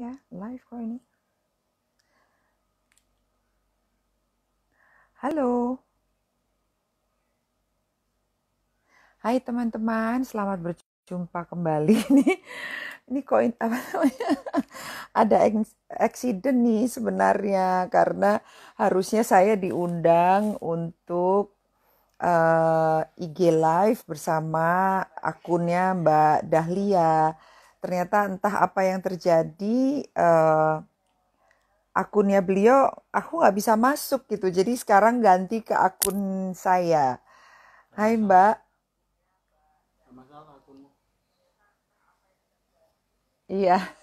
Ya, live kok ini. Halo. Hai teman-teman, selamat berjumpa kembali. Ini kok apa namanya? Ada accident nih sebenarnya karena harusnya saya diundang untuk IG live bersama akunnya Mbak Dahlia. Ternyata entah apa yang terjadi, akunnya beliau aku nggak bisa masuk gitu. Jadi sekarang ganti ke akun saya. Hai Mbak. Iya.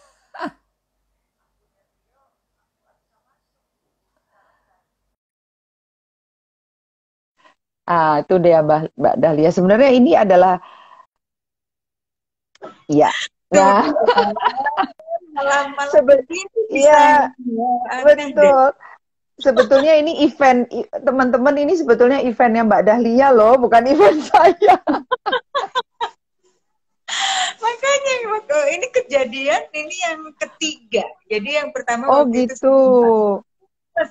Itu dia Mbak Dahlia. Sebenarnya ini adalah ya. Tuh, Nah, malam-malam sebe begini bisa iya, ya, aneh deh. betul. Sebetulnya ini event teman-teman, ini sebetulnya eventnya Mbak Dahlia loh, bukan event saya. Makanya waktu ini kejadian ini yang ketiga. Jadi yang pertama Oh waktu itu gitu.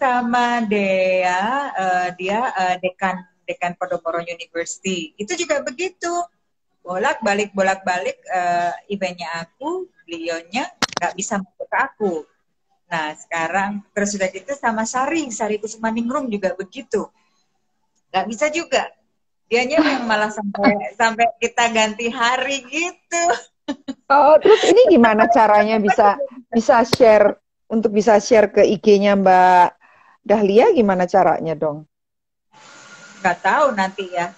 sama Dea, dia dekan dekan Podomoro University. Itu juga begitu. Bolak-balik eventnya aku, beliaunya nggak bisa masuk ke aku. Nah sekarang terus sudah gitu sama Sari Kusumaningrum juga begitu. Nggak bisa juga. Dianya yang malah sampai sampai kita ganti hari gitu. Oh, terus ini gimana caranya bisa bisa share untuk bisa share ke IG-nya Mbak Dahlia gimana caranya dong? Nggak tahu nanti ya.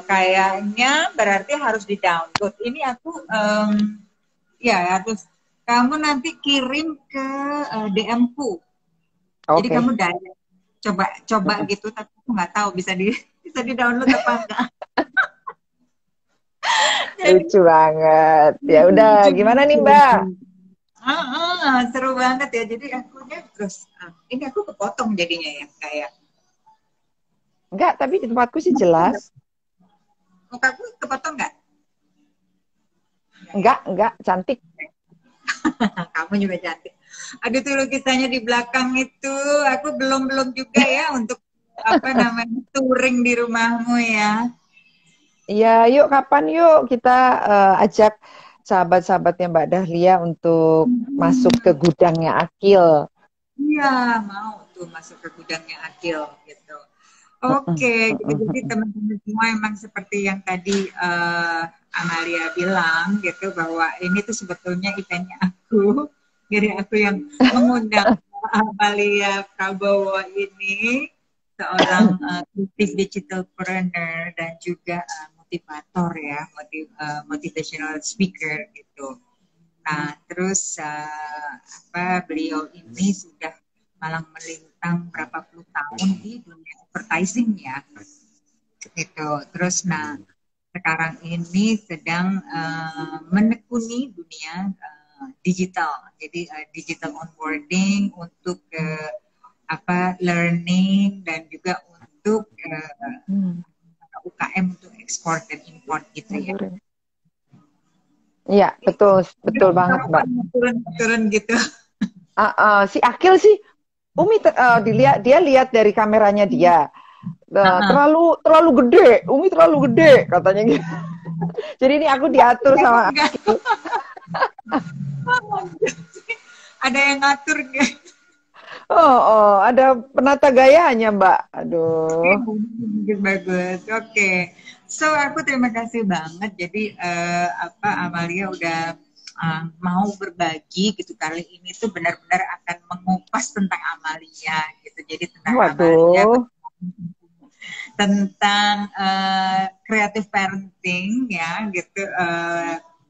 Kayaknya berarti harus di-download. Ini aku ya harus kamu nanti kirim ke DM-ku. Jadi Oke. kamu dari coba coba Mm-mm. gitu tapi aku nggak tahu bisa di bisa di-download apa enggak. Jadi Lucu banget. Ya udah, lucu gimana nih Mbak? gitu. Seru banget ya. Jadi akunya terus ini aku kepotong jadinya ya kayak Enggak, tapi di tempatku sih jelas. mukaku kepotong nggak? Nggak ya. Enggak, cantik. Kamu juga cantik. Aduh tuh lukisannya di belakang itu, aku belum juga ya untuk apa namanya touring di rumahmu ya. Iya, yuk kapan yuk kita ajak sahabat-sahabatnya Mbak Dahlia untuk masuk ke Hmm, gudangnya Akil. iya mau tuh masuk ke gudangnya Akil gitu. Mm-mm, Oke, gitu. mm-mm, Jadi mm-mm. teman-teman semua emang seperti yang tadi Amalia bilang gitu bahwa ini tuh sebetulnya eventnya aku. Jadi aku yang mengundang Amalia Prabowo ini seorang kreatif digitalpreneur dan juga motivator ya, motivational speaker gitu. Nah, terus beliau ini sudah malang melintang berapa puluh tahun di dunia advertising ya, gitu. Terus, nah sekarang ini sedang menekuni dunia digital. Jadi digital onboarding untuk learning dan juga untuk Hmm, UKM untuk ekspor dan import gitu ya. mundurin. Iya, betul, betul banget Kamu Mbak. turun-turun gitu. Si Akil sih, Umi dilihat dia lihat dari kameranya dia. Terlalu terlalu gede, Umi terlalu gede katanya gitu. Jadi ini aku diatur Kamu sama enggak ada yang ngatur nggak? ada penata gayanya Mbak. Aduh. Bagus, bagus. Oke. So aku terima kasih banget. Jadi Amalia udah mau berbagi gitu kali ini tuh benar-benar akan mengupas tentang Amalia gitu. Jadi tentang Amalia Waduh. tentang creative parenting ya gitu.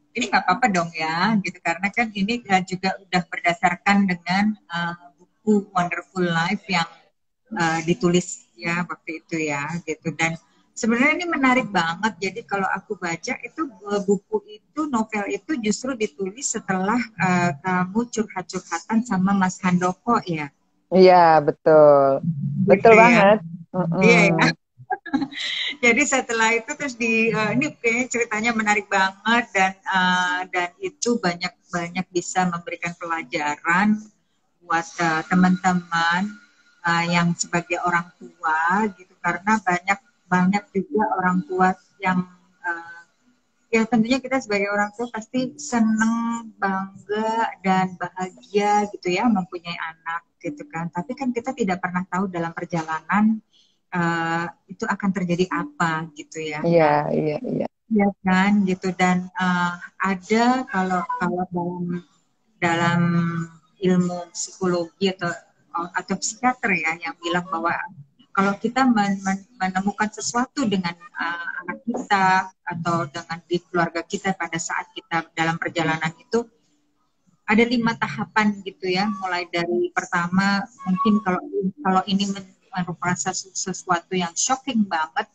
Ini nggak apa-apa dong ya gitu karena kan ini juga udah berdasarkan dengan buku Wonderful Life yang ditulis ya waktu itu ya gitu dan sebenarnya ini menarik banget jadi kalau aku baca itu buku itu novel itu justru ditulis setelah kamu curhat-curhatan sama Mas Handoko ya Iya, betul. Betul gitu ya banget. iya Mm-mm. ya Jadi setelah itu terus ini kayaknya ceritanya menarik banget dan itu banyak bisa memberikan pelajaran buat teman-teman yang sebagai orang tua gitu, karena banyak juga orang tua yang ya tentunya kita sebagai orang tua pasti seneng, bangga dan bahagia gitu ya mempunyai anak gitu kan. Tapi kan kita tidak pernah tahu dalam perjalanan itu akan terjadi apa gitu ya. Iya, iya, iya. Ya kan gitu, dan ada kalau dalam ilmu psikologi atau psikiater ya yang bilang bahwa kalau kita menemukan sesuatu dengan anak kita atau dengan di keluarga kita pada saat kita dalam perjalanan itu ada 5 tahapan gitu ya. Mulai dari pertama mungkin kalau ini merupakan sesuatu yang shocking banget,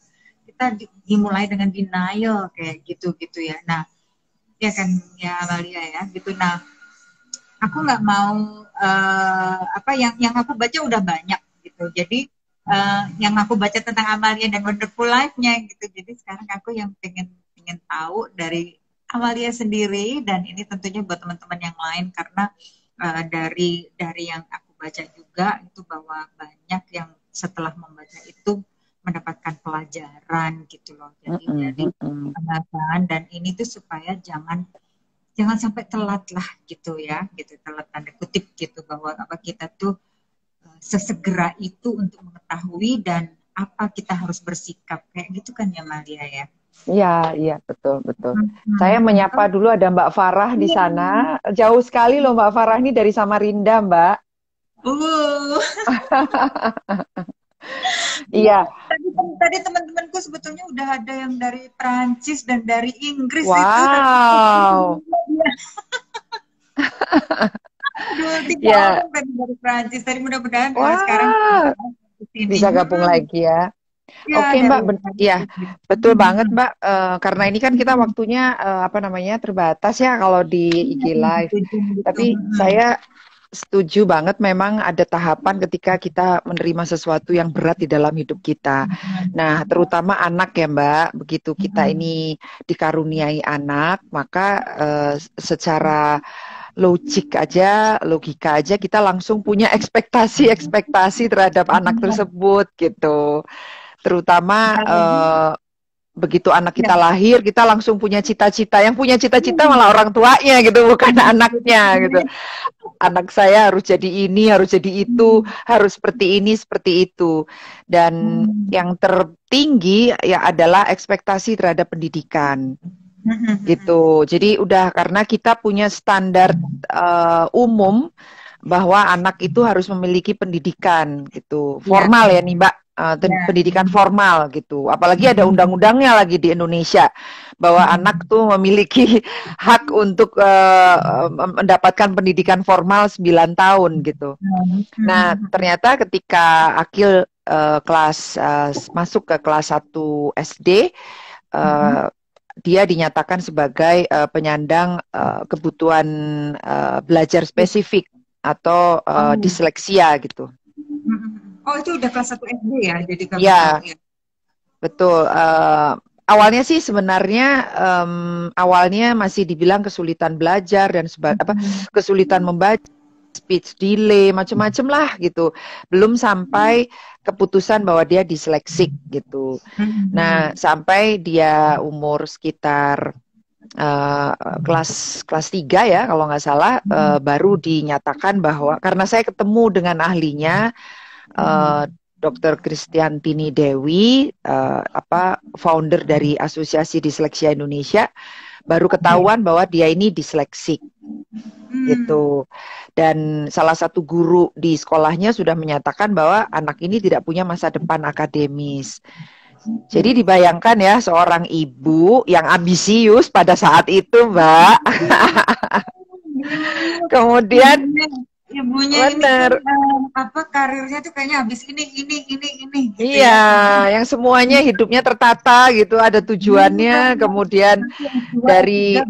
kita dimulai dengan denial kayak gitu ya. Nah, ya kan ya Amalia ya gitu. Nah, aku nggak mau yang aku baca udah banyak gitu. Jadi yang aku baca tentang Amalia dan Wonderful Life-nya gitu. Jadi sekarang aku yang pengen tahu dari Amalia sendiri, dan ini tentunya buat teman-teman yang lain karena dari yang aku baca juga itu bahwa banyak yang setelah membaca itu mendapatkan pelajaran gitu loh. Jadi dan ini tuh supaya jangan sampai telat lah gitu ya, gitu, telat tanda kutip gitu, bahwa kita tuh sesegera itu untuk mengetahui dan apa kita harus bersikap kayak gitu kan ya Maria ya. Iya, iya, betul, betul. Saya menyapa dulu, ada Mbak Farah di sana. Jauh sekali loh Mbak Farah ini dari Samarinda, Mbak. Iya. Tadi teman-temanku sebetulnya udah ada yang dari Prancis dan dari Inggris. Wow. Itu. Ya. Dari Prancis. Tadi mudah-mudahan sekarang bisa gabung lagi ya. Ya, oke Mbak, ya betul banget Mbak. Karena ini kan kita waktunya terbatas ya kalau di IG Live. Tapi saya setuju banget, memang ada tahapan ketika kita menerima sesuatu yang berat di dalam hidup kita. Nah, terutama anak ya Mbak. Begitu kita ini dikaruniai anak, maka secara logika aja kita langsung punya ekspektasi terhadap anak tersebut gitu. Terutama begitu anak kita lahir, kita langsung punya cita-cita. Yang punya cita-cita malah orang tuanya gitu, bukan anaknya gitu. Anak saya harus jadi ini, harus jadi itu, harus seperti ini, seperti itu. Dan yang tertinggi ya adalah ekspektasi terhadap pendidikan. Gitu. Jadi udah, karena kita punya standar umum bahwa anak itu harus memiliki pendidikan gitu. Formal ya nih Mbak. Pendidikan formal gitu. Apalagi ada undang-undangnya lagi di Indonesia bahwa anak tuh memiliki hak untuk mendapatkan pendidikan formal 9 tahun gitu. Nah, ternyata ketika Akil masuk ke kelas 1 SD, dia dinyatakan sebagai penyandang kebutuhan belajar spesifik atau disleksia gitu. Oh, itu udah kelas 1 SD ya? Jadi ya, betul. Awalnya sih sebenarnya awalnya masih dibilang kesulitan belajar dan kesulitan membaca, speech delay, macam-macam lah gitu. Belum sampai keputusan bahwa dia disleksik gitu. Nah, sampai dia umur sekitar kelas 3 ya kalau nggak salah, baru dinyatakan bahwa, karena saya ketemu dengan ahlinya, Dr. Kristiantini Dewi, founder dari Asosiasi Disleksia Indonesia, baru ketahuan bahwa dia ini disleksik gitu. Dan salah satu guru di sekolahnya sudah menyatakan bahwa anak ini tidak punya masa depan akademis. Jadi dibayangkan ya, seorang ibu yang ambisius pada saat itu, Mbak. Kemudian ibunya bener. Ini karirnya tuh kayaknya habis ini gitu. Iya, ya. Yang semuanya hidupnya tertata gitu, ada tujuannya. Kemudian dari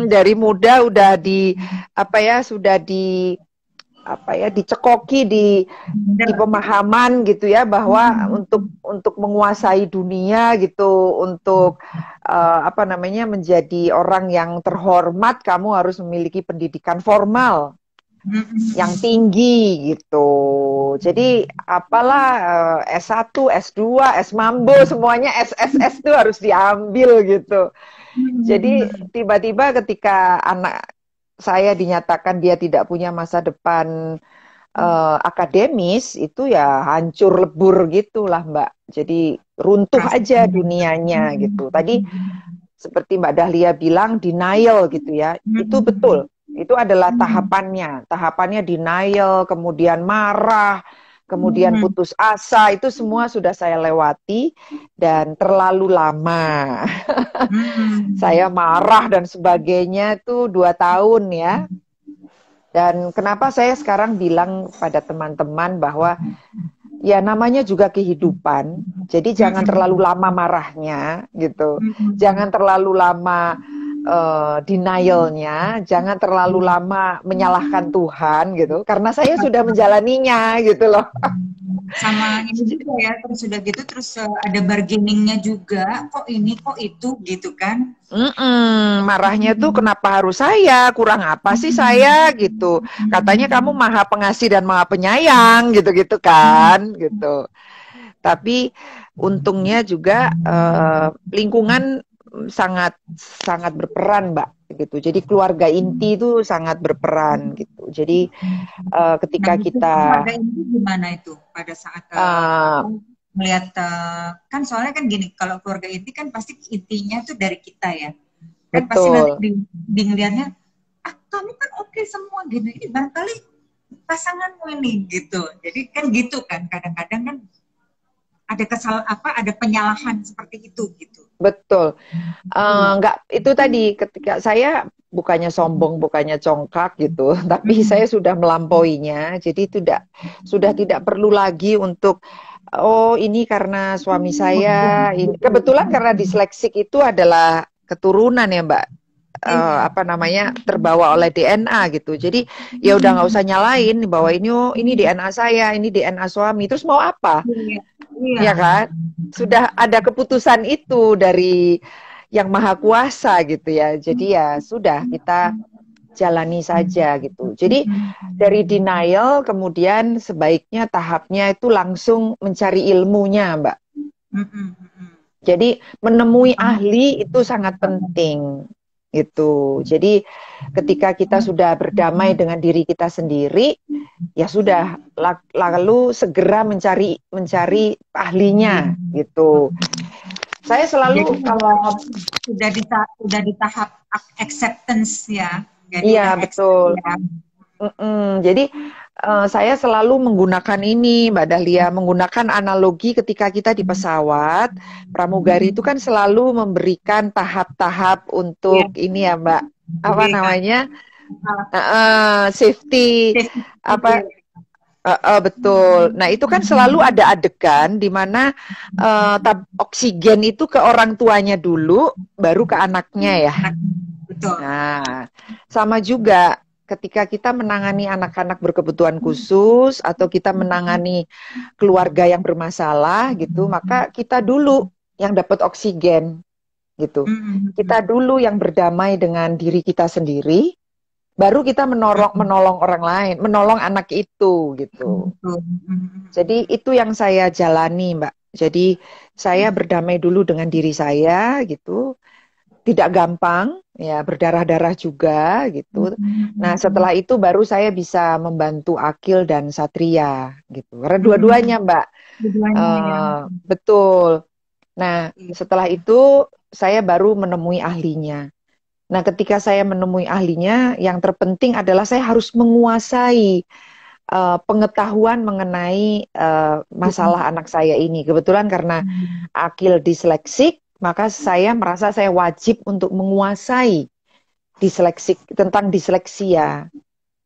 dari muda udah sudah apa ya, dicekoki di pemahaman gitu ya, bahwa untuk menguasai dunia gitu, untuk apa namanya, menjadi orang yang terhormat, kamu harus memiliki pendidikan formal yang tinggi gitu. Jadi apalah S1, S2, S Mambo, semuanya SSS itu harus diambil gitu. Jadi tiba-tiba ketika anak saya dinyatakan dia tidak punya masa depan akademis, itu ya hancur lebur gitulah Mbak. Jadi runtuh aja dunianya gitu. Tadi seperti Mbak Dahlia bilang, denial gitu ya. Itu betul. Itu adalah tahapannya. Tahapannya denial, kemudian marah, kemudian putus asa. Itu semua sudah saya lewati dan terlalu lama. Saya marah dan sebagainya itu 2 tahun ya. Dan kenapa saya sekarang bilang pada teman-teman bahwa ya namanya juga kehidupan, jadi jangan terlalu lama marahnya gitu, jangan terlalu lama denialnya, jangan terlalu lama menyalahkan Tuhan gitu, karena saya sudah menjalaninya gitu loh. Sama ini juga ya, terus sudah gitu terus ada bargainingnya juga, kok ini kok itu gitu kan. Marahnya tuh kenapa harus saya, kurang apa sih saya gitu, katanya kamu maha pengasih dan maha penyayang gitu-gitu kan gitu. Tapi untungnya juga lingkungan sangat sangat berperan Mbak gitu. Jadi keluarga inti itu sangat berperan gitu. Jadi ketika kita keluarga inti gimana itu pada saat melihat kan soalnya kan gini, kalau keluarga inti kan pasti intinya tuh dari kita ya. Kan pasti nanti di ngeliatnya, kamu kan oke semua gitu. Ini barangkali pasanganmu ini gitu. Jadi kan gitu kan, kadang-kadang kan ada penyalahan seperti itu gitu. Betul. Enggak, itu tadi ketika saya bukannya sombong, bukannya congkak gitu, tapi saya sudah melampauinya. Jadi sudah tidak perlu lagi untuk ini karena suami saya ini kebetulan karena disleksik itu adalah keturunan ya Mbak. Apa namanya, terbawa oleh DNA gitu. Jadi ya udah nggak usah nyalain bahwa ini DNA saya, ini DNA suami. Terus mau apa? Ya kan? Sudah ada keputusan itu dari yang maha kuasa gitu ya. Jadi ya sudah, kita jalani saja gitu. Jadi dari denial kemudian sebaiknya tahapnya itu langsung mencari ilmunya, Mbak. Jadi menemui ahli itu sangat penting. Itu. Jadi ketika kita sudah berdamai dengan diri kita sendiri, ya sudah, lalu segera mencari ahlinya gitu. Saya selalu jadi, kalau sudah di tahap acceptance ya. Jadi iya betul. Ya. Jadi saya selalu menggunakan ini Mbak Dahlia, menggunakan analogi ketika kita di pesawat, pramugari itu kan selalu memberikan tahap-tahap untuk ini ya Mbak, apa namanya, safety, apa, betul. Nah itu kan selalu ada adegan di mana oksigen itu ke orang tuanya dulu, baru ke anaknya ya. Betul. Nah sama juga ketika kita menangani anak-anak berkebutuhan khusus atau kita menangani keluarga yang bermasalah gitu, maka kita dulu yang dapat oksigen gitu. Kita dulu yang berdamai dengan diri kita sendiri, baru kita menolong orang lain, menolong anak itu gitu. Jadi itu yang saya jalani, Mbak. Jadi saya berdamai dulu dengan diri saya gitu. Tidak gampang, ya berdarah-darah juga gitu. Nah setelah itu baru saya bisa membantu Akil dan Satria gitu. Karena dua-duanya Mbak, betul. Nah setelah itu saya baru menemui ahlinya. Nah ketika saya menemui ahlinya, yang terpenting adalah saya harus menguasai pengetahuan mengenai masalah anak saya ini. Kebetulan karena Akil disleksik, maka saya merasa saya wajib untuk menguasai tentang disleksia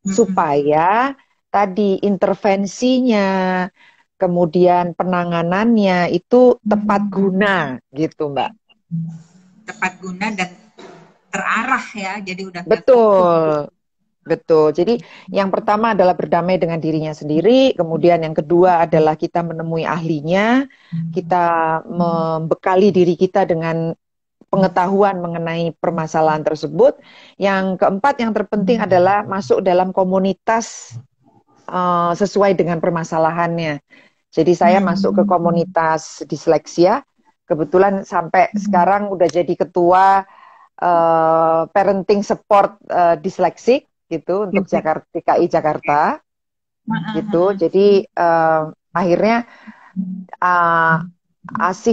supaya tadi intervensinya, kemudian penanganannya itu tepat guna gitu Mbak. Tepat guna dan terarah ya, jadi udah betul. Betul. Jadi yang pertama adalah berdamai dengan dirinya sendiri, kemudian yang kedua adalah kita menemui ahlinya, kita membekali diri kita dengan pengetahuan mengenai permasalahan tersebut. Yang keempat yang terpenting adalah masuk dalam komunitas sesuai dengan permasalahannya. Jadi saya masuk ke komunitas disleksia, kebetulan sampai sekarang udah jadi ketua parenting support disleksik gitu untuk Jakarta, DKI Jakarta gitu. Jadi akhirnya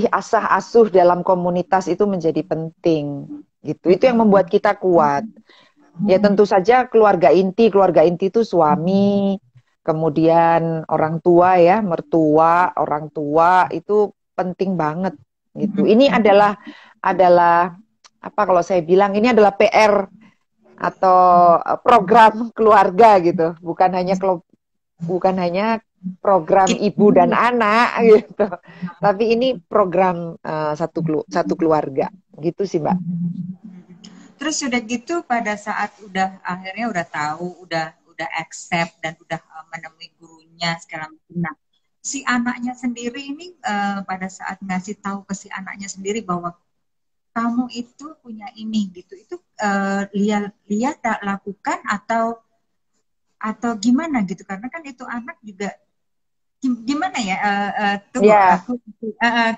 asah asuh dalam komunitas itu menjadi penting gitu. Itu yang membuat kita kuat. Ya tentu saja keluarga inti itu suami, kemudian orang tua ya, mertua, orang tua itu penting banget gitu. Ini adalah apa kalau saya bilang ini adalah PR atau program keluarga gitu, bukan hanya program ibu dan anak gitu, tapi ini program satu keluarga gitu sih Mbak. Terus udah gitu pada saat akhirnya udah tahu, udah accept dan udah menemui gurunya segala macam. Nah, si anaknya sendiri ini pada saat ngasih tahu ke si anaknya sendiri bahwa kamu itu punya ini gitu, itu lihat lakukan atau gimana gitu, karena kan itu anak juga gimana ya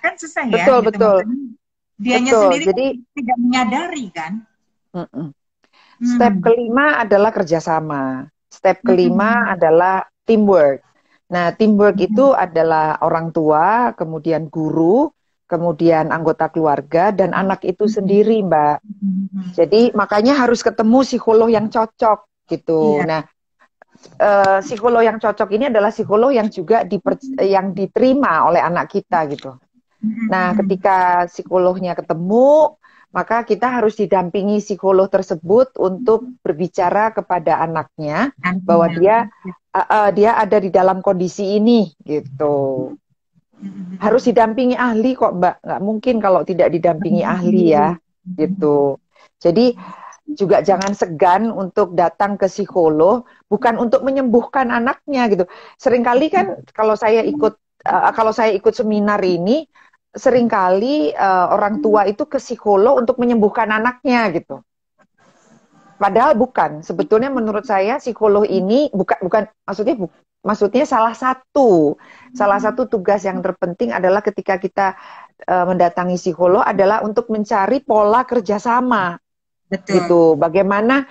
kan susah ya betul, gitu. betul. Dianya betul. sendiri Jadi kan tidak menyadari kan. Step kelima adalah kerjasama. Step kelima adalah teamwork. Nah, teamwork itu adalah orang tua, kemudian guru, kemudian anggota keluarga, dan anak itu sendiri, Mbak. Jadi makanya harus ketemu psikolog yang cocok gitu. Nah, psikolog yang cocok ini adalah psikolog yang juga yang diterima oleh anak kita gitu. Nah, ketika psikolognya ketemu, maka kita harus didampingi psikolog tersebut untuk berbicara kepada anaknya bahwa dia ada di dalam kondisi ini gitu. Harus didampingi ahli kok Mbak, nggak mungkin kalau tidak didampingi ahli ya gitu. Jadi juga jangan segan untuk datang ke psikolog, bukan untuk menyembuhkan anaknya gitu. Seringkali kan kalau saya ikut seminar ini, seringkali orang tua itu ke psikolog untuk menyembuhkan anaknya gitu. Padahal bukan. Sebetulnya menurut saya psikolog ini maksudnya salah satu tugas yang terpenting adalah ketika kita mendatangi psikolog adalah untuk mencari pola kerjasama. Betul. Gitu. Bagaimana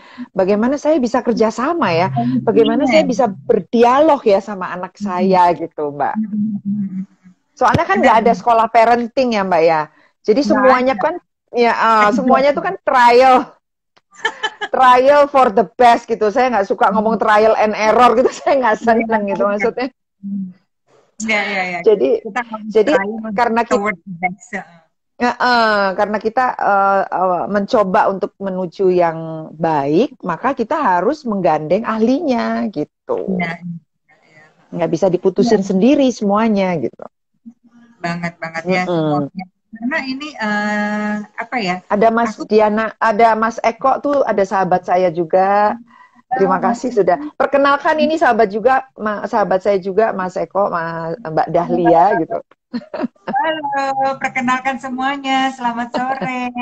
saya bisa kerjasama ya? Bagaimana saya bisa berdialog ya sama anak saya gitu, Mbak. Soalnya kan nggak ada sekolah parenting ya Mbak ya. Jadi semuanya kan semuanya itu kan trial for the best gitu. Saya nggak suka ngomong trial and error gitu. Saya nggak seneng gitu maksudnya. Ya. Jadi karena kita mencoba untuk menuju yang baik, maka kita harus menggandeng ahlinya gitu. Nggak bisa diputusin sendiri semuanya gitu. Banget ya semuanya. Karena ini apa ya? Ada Mas Diana, ada Mas Eko tuh, ada sahabat saya juga. Terima kasih sudah perkenalkan, ini sahabat saya juga Mas Eko, Mbak Dahlia gitu. Halo, perkenalkan semuanya. Selamat sore.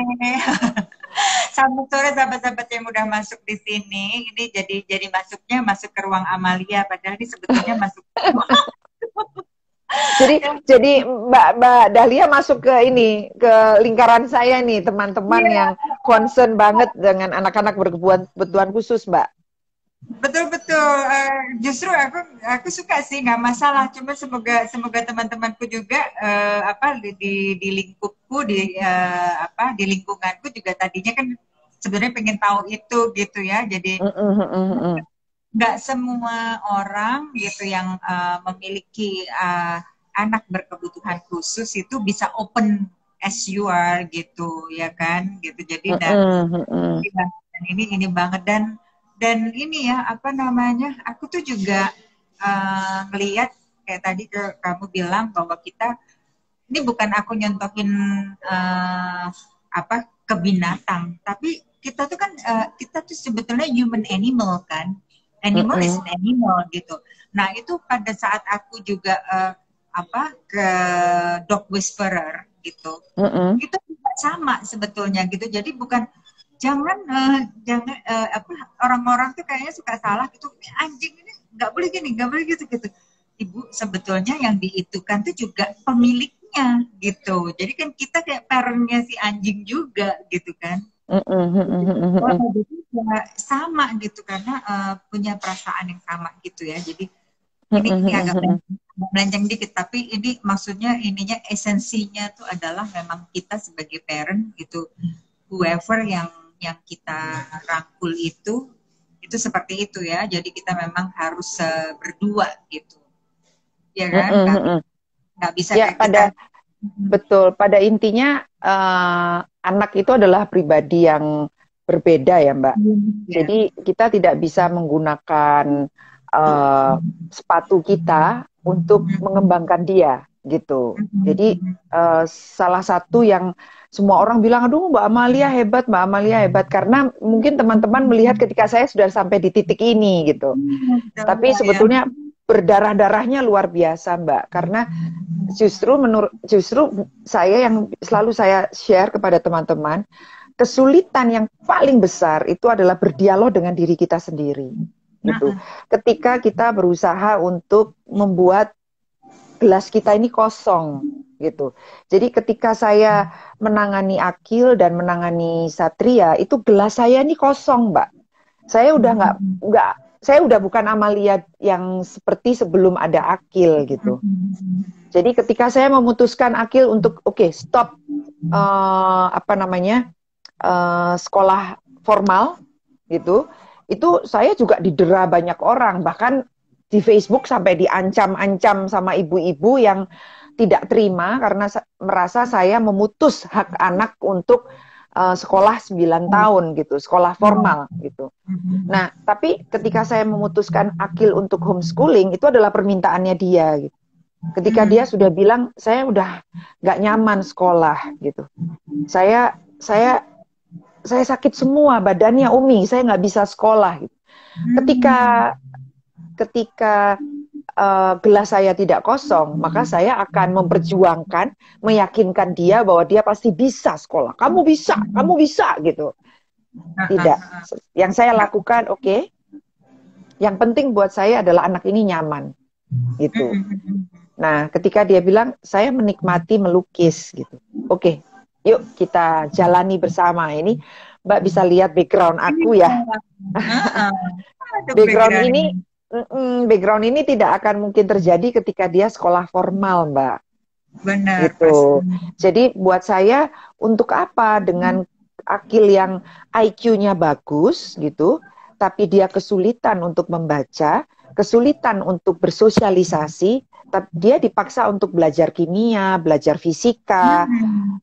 Selamat sore sahabat-sahabat yang udah masuk di sini. Ini jadi masuk ke ruang Amalia, padahal ini sebetulnya masuk. Jadi Mbak Dahlia masuk ke lingkaran saya nih, teman-teman yang concern banget dengan anak-anak berkebutuhan khusus, Mbak. Betul. Justru aku suka sih, nggak masalah. Cuma semoga teman-temanku juga di lingkupku di lingkunganku juga tadinya kan sebenarnya pengen tahu itu gitu ya. Jadi nggak semua orang gitu yang memiliki anak berkebutuhan khusus itu bisa open as you are gitu ya kan gitu. Jadi dan ini banget dan ini ya aku tuh juga ngelihat kayak tadi kamu bilang bahwa kita ini bukan aku nyontokin ke binatang, tapi kita tuh kan kita tuh sebetulnya human animal kan, animal is an animal gitu. Nah itu pada saat aku juga ke dog whisperer gitu, itu juga sama sebetulnya gitu. Jadi bukan jangan orang-orang tuh kayaknya suka salah gitu, anjing ini nggak boleh gini, nggak boleh gitu gitu. Ibu sebetulnya yang diitukan tuh juga pemiliknya gitu. Jadi kan kita kayak parentnya si anjing juga gitu kan. Jadi ya sama gitu karena punya perasaan yang sama gitu ya. Jadi ini agak melenceng dikit, tapi ini maksudnya ininya esensinya tuh adalah memang kita sebagai parent gitu, whoever yang kita rangkul itu seperti itu ya. Jadi kita memang harus berdua gitu. Ya kan? Nggak bisa ya, kayak kita. Betul, pada intinya anak itu adalah pribadi yang berbeda ya Mbak. Jadi kita tidak bisa menggunakan sepatu kita untuk mengembangkan dia gitu. Jadi salah satu yang semua orang bilang, aduh Mbak Amalia hebat, Mbak Amalia hebat. Karena mungkin teman-teman melihat ketika saya sudah sampai di titik ini gitu. Tapi sebetulnya berdarah-darahnya luar biasa Mbak. Karena justru saya yang selalu saya share kepada teman-teman, kesulitan yang paling besar itu adalah berdialog dengan diri kita sendiri. Gitu. Ketika kita berusaha untuk membuat gelas kita ini kosong, gitu. Jadi ketika saya menangani Akil dan menangani Satria, itu gelas saya ini kosong, Mbak. Saya udah saya udah bukan Amalia yang seperti sebelum ada Akil, gitu. Jadi ketika saya memutuskan Akil untuk stop sekolah formal, gitu. Itu saya juga didera banyak orang, bahkan di Facebook sampai diancam-ancam sama ibu-ibu yang tidak terima karena merasa saya memutus hak anak untuk sekolah 9 tahun gitu, sekolah formal gitu. Nah, tapi ketika saya memutuskan Akil untuk homeschooling, itu adalah permintaannya dia gitu. Ketika dia sudah bilang, saya udah nggak nyaman sekolah gitu. Saya sakit semua badannya Umi, saya nggak bisa sekolah. Gitu. Ketika gelas saya tidak kosong, maka saya akan memperjuangkan, meyakinkan dia bahwa dia pasti bisa sekolah. Kamu bisa gitu. Tidak. Yang saya lakukan, yang penting buat saya adalah anak ini nyaman, gitu. Nah, ketika dia bilang, saya menikmati melukis, gitu. Yuk kita jalani bersama. Ini Mbak bisa lihat background aku ya. Background ini tidak akan mungkin terjadi ketika dia sekolah formal, Mbak. Benar. Gitu. Jadi buat saya, untuk apa dengan Akil yang IQ-nya bagus gitu, tapi dia kesulitan untuk membaca, kesulitan untuk bersosialisasi, tapi dia dipaksa untuk belajar kimia, belajar fisika,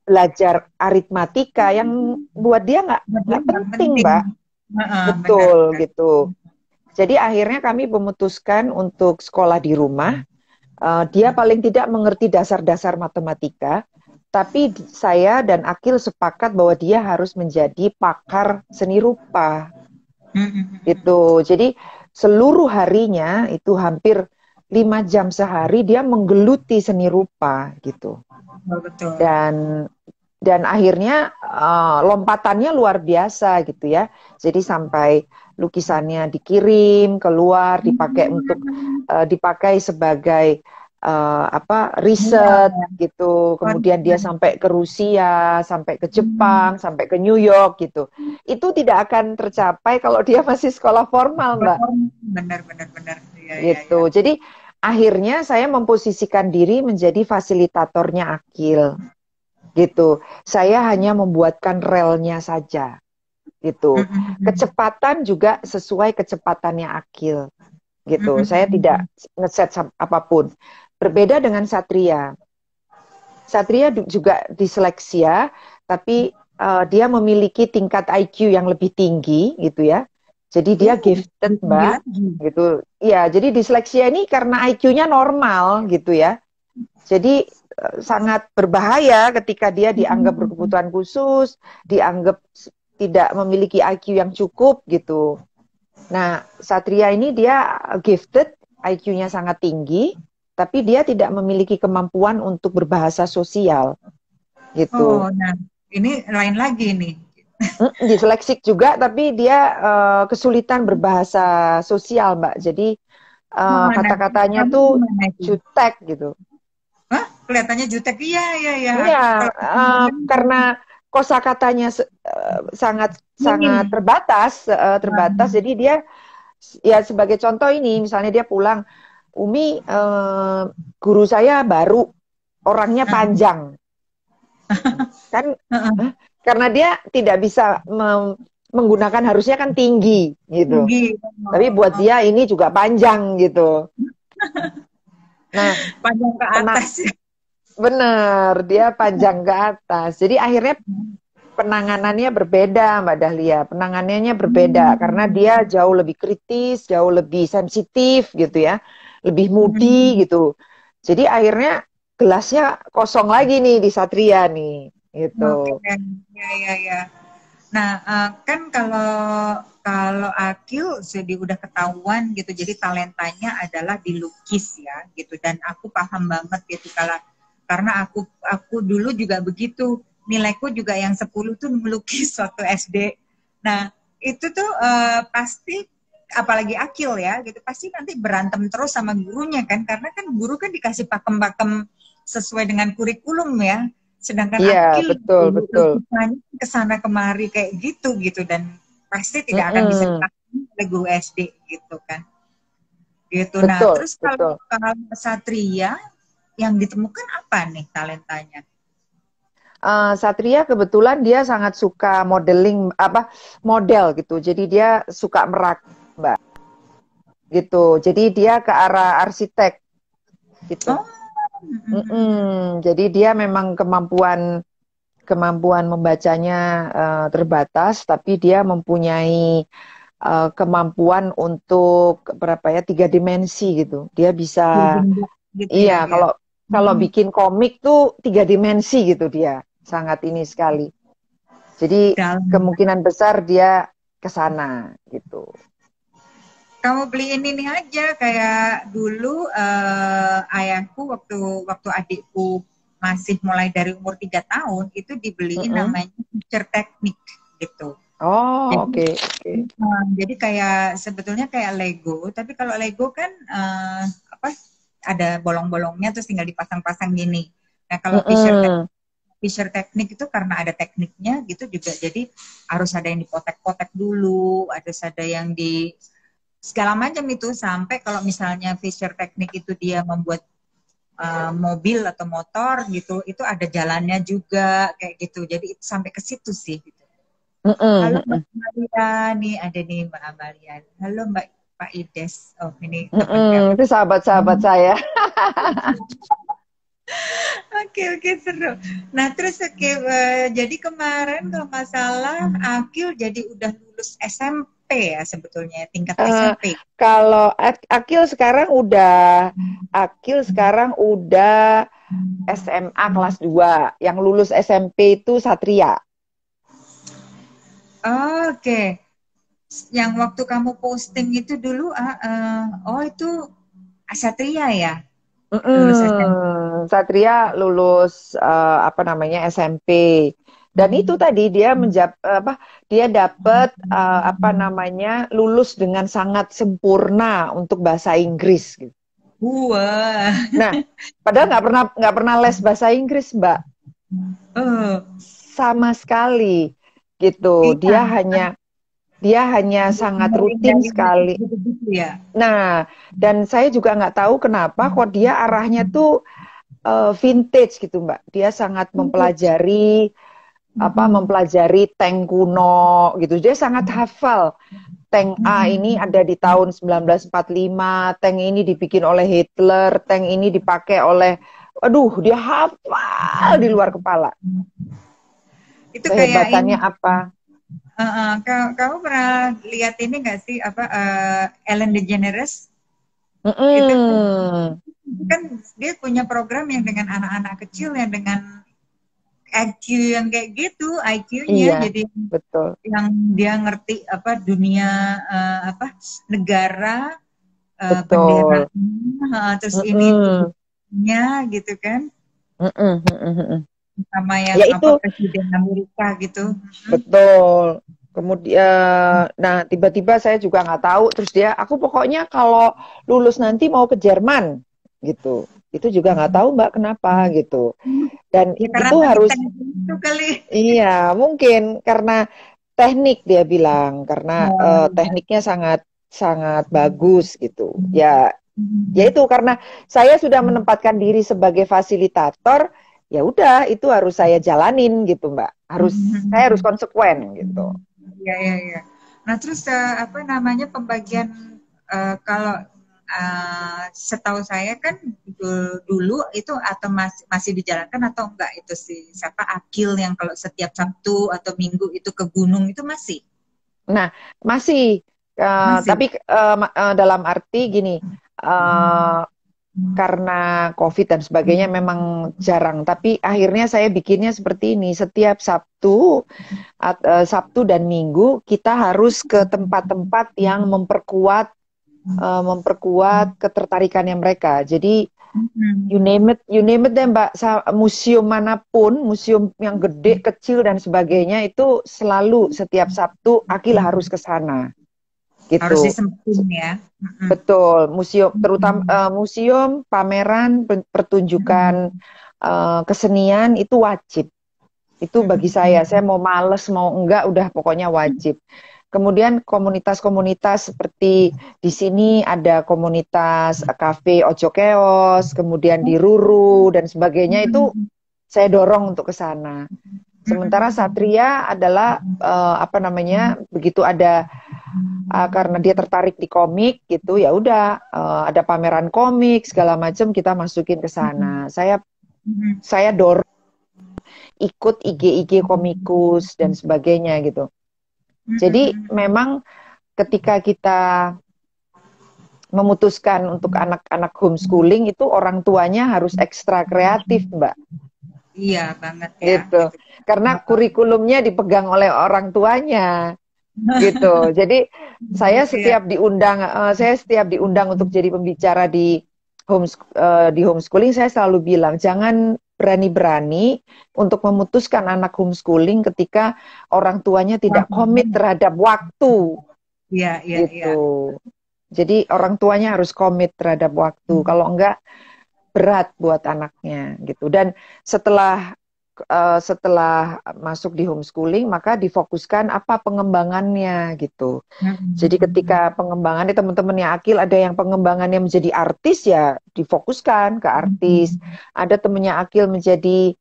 belajar aritmatika yang buat dia nggak penting, Mbak. Betul, benar. Gitu. Jadi akhirnya kami memutuskan untuk sekolah di rumah. Dia paling tidak mengerti dasar-dasar matematika, tapi saya dan Akil sepakat bahwa dia harus menjadi pakar seni rupa. Gitu. Jadi seluruh harinya itu hampir 5 jam sehari dia menggeluti seni rupa gitu. Betul. Dan akhirnya lompatannya luar biasa gitu ya. Jadi sampai lukisannya dikirim keluar, dipakai sebagai riset gitu. Kemudian dia sampai ke Rusia, sampai ke Jepang, sampai ke New York gitu. Itu tidak akan tercapai kalau dia masih sekolah formal, Mbak. Benar. Gitu. Ya. Jadi akhirnya saya memposisikan diri menjadi fasilitatornya Akil. Gitu. Saya hanya membuatkan relnya saja. Gitu. Kecepatan juga sesuai kecepatannya Akil. Gitu. Saya tidak ngeset apapun. Berbeda dengan Satria. Satria juga disleksia, tapi dia memiliki tingkat IQ yang lebih tinggi gitu ya. Jadi dia gifted, Mbak, gitu. Ya, jadi disleksia ini karena IQ-nya normal, gitu ya. Jadi sangat berbahaya ketika dia dianggap berkebutuhan khusus, dianggap tidak memiliki IQ yang cukup gitu. Nah, Satria ini dia gifted, IQ-nya sangat tinggi, tapi dia tidak memiliki kemampuan untuk berbahasa sosial Oh, gitu. nah ini lain lagi nih. Disleksik juga, tapi dia kesulitan berbahasa sosial, Mbak. Jadi Oh, nah kata-katanya kamu tuh gimana itu? jutek gitu. Hah? Kelihatannya jutek. Iya, iya, iya. Iya, Kalau kemarin karena kosakatanya sangat sangat minim. terbatas. Jadi dia ya sebagai contoh ini, misalnya dia pulang, Umi, guru saya baru, orangnya panjang, kan? Hah? Karena dia tidak bisa menggunakan harusnya kan tinggi gitu. Tinggi. Tapi Oh, buat oh. dia ini juga panjang gitu. Nah, Panjang ke pernah atas ya. bener dia panjang ke atas. Jadi akhirnya penanganannya berbeda, Mbak Dahlia. Penanganannya berbeda karena dia Hmm. jauh lebih kritis, jauh lebih sensitif gitu ya, lebih moody Hmm. gitu. Jadi akhirnya gelasnya kosong lagi nih di Satria nih, Oke, gitu. ya, ya, ya. Nah, kan kalau kalau Akil jadi udah ketahuan gitu, jadi talentanya adalah dilukis ya gitu. Dan aku paham banget gitu kalau karena aku dulu juga begitu, nilaiku juga yang 10 tuh melukis waktu SD. Nah, itu tuh pasti apalagi Akil ya gitu, pasti nanti berantem terus sama gurunya kan, karena kan guru kan dikasih pakem-pakem sesuai dengan kurikulum ya. Sedangkan Iya, Akil betul, betul. lukisannya ke sana kemari kayak gitu dan pasti tidak akan bisa Mm-mm. dilakukan oleh guru SD gitu kan. Gitu. Nah, Betul, terus betul. kalau Satria yang ditemukan apa nih talentanya? Satria kebetulan dia sangat suka modeling apa model gitu. Jadi dia suka merak, Mbak, gitu. Jadi dia ke arah arsitek gitu. Oh, Jadi dia memang kemampuan kemampuan membacanya terbatas, tapi dia mempunyai kemampuan untuk berapa ya 3 dimensi gitu. Dia bisa, berbentuk gitu iya ya dia. kalau kalau Hmm, bikin komik tuh 3 dimensi gitu dia, sangat ini sekali. Jadi dalam. kemungkinan besar dia ke sana gitu. Kamu beliin ini aja kayak dulu ayahku waktu waktu adikku masih mulai dari umur 3 tahun itu dibeliin Mm-mm. namanya teacher teknik gitu. Oh, Jadi oke, oke. jadi kayak sebetulnya kayak Lego, tapi kalau Lego kan apa ada bolong-bolongnya terus tinggal dipasang-pasang gini. Nah, kalau Mm-mm. Fisher teknik itu karena ada tekniknya gitu juga jadi harus ada yang dipotek-potek dulu, ada yang di segala macam itu sampai kalau misalnya Fisher teknik itu dia membuat mobil atau motor gitu, itu ada jalannya juga kayak gitu. Jadi itu sampai ke situ sih gitu. Halo Mm-mm. Mbak Mm-mm. Amalia, nih ada nih Mbak Amalia. Halo Mbak Pak Ides. Oh, ini teman Mm-mm. kami. Itu sahabat-sahabat saya. Oke, oke, seru. Nah, terus oke, jadi kemarin kalau nggak salah Akil jadi udah lulus SMP ya sebetulnya, tingkat Eh, SMP. kalau Akil sekarang udah SMA kelas 2. Yang lulus SMP itu Satria. Oke, yang waktu kamu posting itu dulu, oh itu Asatria ya, lulus SMP. Satria lulus apa namanya SMP. Dan itu tadi dia dapat apa namanya lulus dengan sangat sempurna untuk bahasa Inggris gitu. Wah, Nah, padahal nggak pernah les bahasa Inggris, Mbak. oh, Sama sekali gitu. iya, Dia hanya sangat rutin dari sekali. gitu ya. Nah, dan saya juga nggak tahu kenapa kok dia arahnya tuh vintage gitu, Mbak. Dia sangat mempelajari tank kuno gitu. Dia sangat hafal. Tank A ini ada di tahun 1945, tank ini dibikin oleh Hitler, tank ini dipakai oleh, aduh, dia hafal di luar kepala. Itu kayak Kehebatannya ini. apa? Kamu pernah lihat ini nggak sih apa Ellen DeGeneres? Itu Mm-mm. kan dia punya program yang dengan anak-anak kecil yang dengan IQ yang kayak gitu, IQ-nya Iya, jadi betul. yang dia ngerti apa dunia, apa negara, bendera, Betul. terus ini Mm-mm. itunya gitu kan, Mm-mm, mm-mm, mm-mm. sama yang Ya apa itu presiden Amerika gitu. betul. Kemudian, nah tiba-tiba saya juga nggak tahu. Terus dia, aku pokoknya kalau lulus nanti mau ke Jerman, gitu. Itu juga nggak tahu Mbak kenapa gitu. Dan Ya karena itu tadi harus, teknik itu kali. iya mungkin karena teknik dia bilang, karena Oh, iya. tekniknya sangat sangat bagus gitu. Ya, ya itu karena saya sudah menempatkan diri sebagai fasilitator, ya udah itu harus saya jalanin gitu Mbak. Saya harus konsekuen gitu. Iya, iya, iya. Nah, terus apa namanya pembagian, kalau setahu saya kan dulu itu atau masih dijalankan atau enggak itu sih siapa Akil yang kalau setiap Sabtu atau Minggu itu ke gunung itu masih Nah, masih masih. tapi dalam arti gini, eh, karena COVID dan sebagainya memang jarang. Tapi akhirnya saya bikinnya seperti ini. Setiap Sabtu, Sabtu dan Minggu kita harus ke tempat-tempat yang memperkuat ketertarikannya mereka. Jadi you name it deh Mbak. Museum manapun, museum yang gede, kecil dan sebagainya itu selalu setiap Sabtu Akil harus ke sana Harus gitu. disempetin ya. Betul, museum terutama museum, pameran, pertunjukan kesenian itu wajib. Itu bagi saya mau males mau enggak udah pokoknya wajib. Kemudian komunitas-komunitas seperti di sini ada komunitas kafe Ojo Keos, kemudian di Ruru dan sebagainya itu saya dorong untuk ke sana. Sementara Satria adalah apa namanya begitu ada karena dia tertarik di komik gitu ya udah ada pameran komik segala macam kita masukin ke sana. Saya dorong ikut IG-IG komikus dan sebagainya gitu. Jadi memang ketika kita memutuskan untuk anak-anak homeschooling itu orang tuanya harus ekstra kreatif, Mbak. Iya banget ya Gitu. gitu. Karena kurikulumnya dipegang oleh orang tuanya. Gitu. Jadi Iya. saya setiap diundang untuk jadi pembicara di homeschooling saya selalu bilang jangan berani-berani untuk memutuskan anak homeschooling ketika orang tuanya tidak komit terhadap waktu Iya, iya, iya. gitu. Jadi orang tuanya harus komit terhadap waktu. Kalau enggak berat buat anaknya gitu. Dan setelah setelah masuk di homeschooling maka difokuskan apa pengembangannya gitu. Jadi ketika pengembangannya teman-temannya Akil ada yang pengembangannya menjadi artis ya difokuskan ke artis. Ada temennya Akil menjadi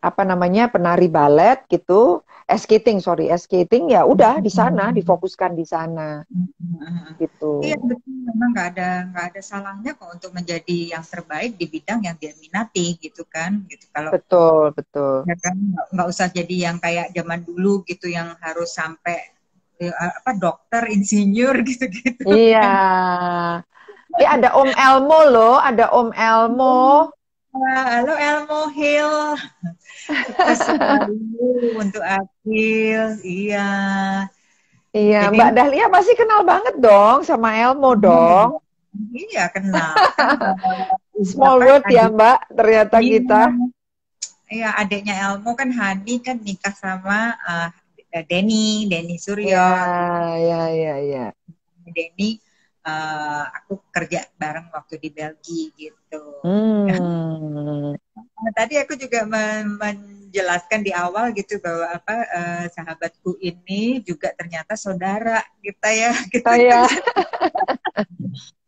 apa namanya penari balet gitu, skating ya udah di sana difokuskan di sana Iya gitu. betul, memang nggak ada salahnya kok untuk menjadi yang terbaik di bidang yang dia minati gitu kan, gitu. Kalau Betul, betul. ya kan nggak usah jadi yang kayak zaman dulu gitu yang harus sampai apa dokter, insinyur gitu-gitu Iya. kan. Ada Om Elmo loh, ada Om Elmo. Halo Elmo Hill, sukses selalu untuk Akil. Iya. Iya, Jadi Mbak Dahlia pasti kenal banget dong sama Elmo dong. iya kenal kan Small apa world ya adik, Mbak, ternyata iya, kita. iya adiknya Elmo kan Hani kan nikah sama Denny Suryo. Ya, ya, ya, ya. Denny, aku kerja bareng waktu di Belgia gitu. Hmm. Nah, tadi aku juga menjelaskan di awal gitu bahwa apa sahabatku ini juga ternyata saudara kita ya gitu kan.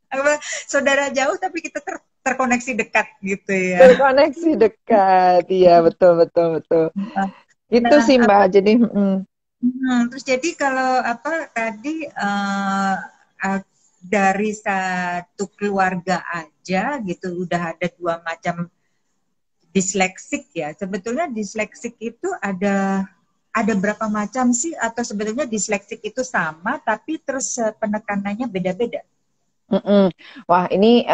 Saya Saudara jauh tapi kita terkoneksi dekat gitu ya. terkoneksi dekat. Iya, betul, betul, betul. Itu Nah, sih Mbak. Jadi, terus jadi kalau apa tadi dari satu keluarga aja gitu udah ada dua macam disleksik ya. Sebetulnya disleksik itu ada berapa macam sih atau sebetulnya disleksik itu sama tapi terus penekanannya beda-beda? Mm-mm. Wah, ini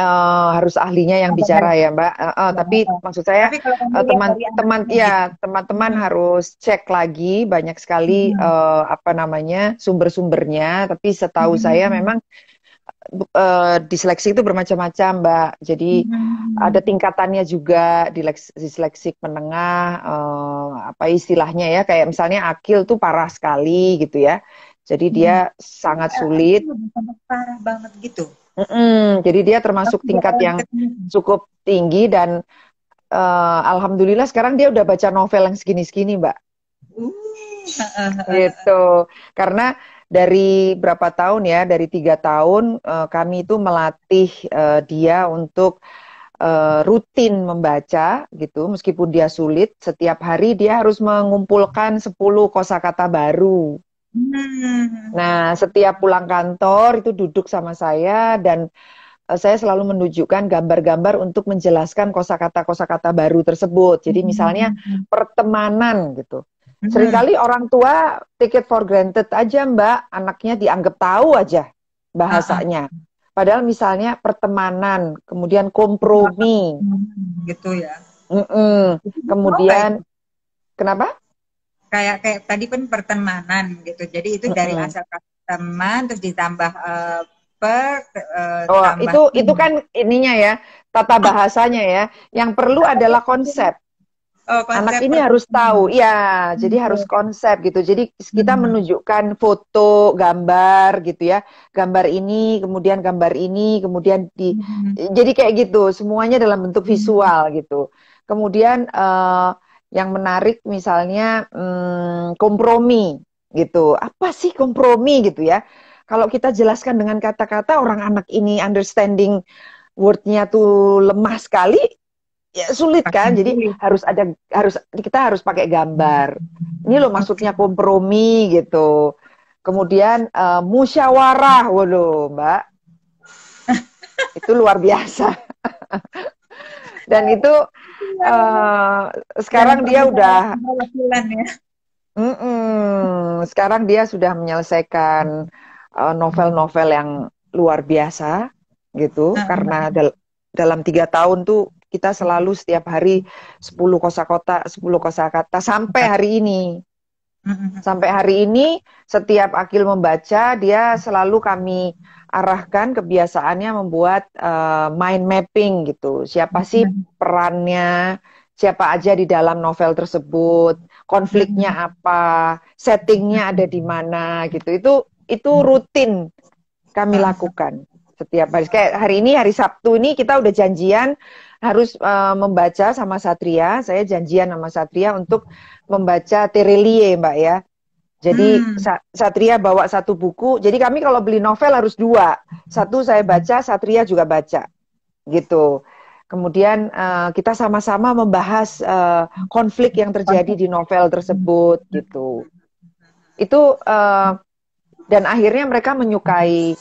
harus ahlinya yang bicara ya, Mbak. Tapi maksud saya Tapi kalau kamu lihat dari teman-teman anaknya gitu. ya teman-teman harus cek lagi banyak sekali apa namanya sumber-sumbernya. Tapi setahu saya memang disleksi itu bermacam-macam, Mbak. Jadi ada tingkatannya juga disleksik menengah, apa istilahnya ya, kayak misalnya Akil tuh parah sekali gitu ya. Jadi dia sangat Itu sulit. lebih sampai parah banget gitu. Jadi dia Kamu termasuk berapa tingkat kali yang ketemu? cukup tinggi dan alhamdulillah sekarang dia udah baca novel yang segini-segini, Mbak. Gitu. Karena dari berapa tahun ya, dari 3 tahun kami itu melatih dia untuk rutin membaca gitu, meskipun dia sulit. Setiap hari dia harus mengumpulkan 10 kosakata baru. Nah, setiap pulang kantor itu duduk sama saya dan saya selalu menunjukkan gambar-gambar untuk menjelaskan kosakata-kosakata baru tersebut. Jadi misalnya pertemanan gitu. Seringkali orang tua take it for granted aja, Mbak, anaknya dianggap tahu aja bahasanya. Padahal misalnya pertemanan, kemudian kompromi, Gitu ya. Itu tahu nggak itu? kemudian kenapa? Kayak tadi pun pertemanan gitu. Jadi itu dari Mm-mm. asal kata teman terus ditambah Oh, tambah itu kan ininya ya, tata bahasanya ya. Yang perlu adalah konsep. Anak konsep ini harus tahu, pertemanan. ya, jadi harus Gitu. konsep gitu. Jadi kita menunjukkan foto, gambar gitu ya, gambar ini, kemudian jadi kayak gitu, semuanya dalam bentuk visual gitu. Kemudian yang menarik misalnya kompromi gitu. Apa sih kompromi gitu ya? Kalau kita jelaskan dengan kata-kata, orang anak ini understanding wordnya tuh lemah sekali, ya sulit Pasti kan. Jadi sulit. kita harus pakai gambar. Ini loh Oke. maksudnya kompromi gitu. Kemudian musyawarah, waduh Mbak, itu luar biasa. Dan itu eh, Dalam sekarang dia pembicaraan udah, wakilan ya. sekarang dia sudah menyelesaikan novel-novel yang luar biasa gitu. Karena dalam 3 tahun tuh kita selalu setiap hari 10 kosakata sampai hari ini. Sampai hari ini, setiap Akil membaca, dia selalu kami arahkan kebiasaannya membuat mind mapping gitu. Siapa sih perannya, siapa aja di dalam novel tersebut, konfliknya apa, settingnya ada di mana gitu. Itu rutin kami lakukan setiap hari. Kayak hari ini, hari Sabtu ini kita udah janjian harus membaca sama Satria. Saya janjian sama Satria untuk membaca Terelie, Mbak ya. Jadi Satria bawa satu buku. Jadi kami kalau beli novel harus dua. Satu saya baca, Satria juga baca. Gitu. Kemudian kita sama-sama membahas konflik yang terjadi Konsep. di novel tersebut gitu. Itu dan akhirnya mereka menyukai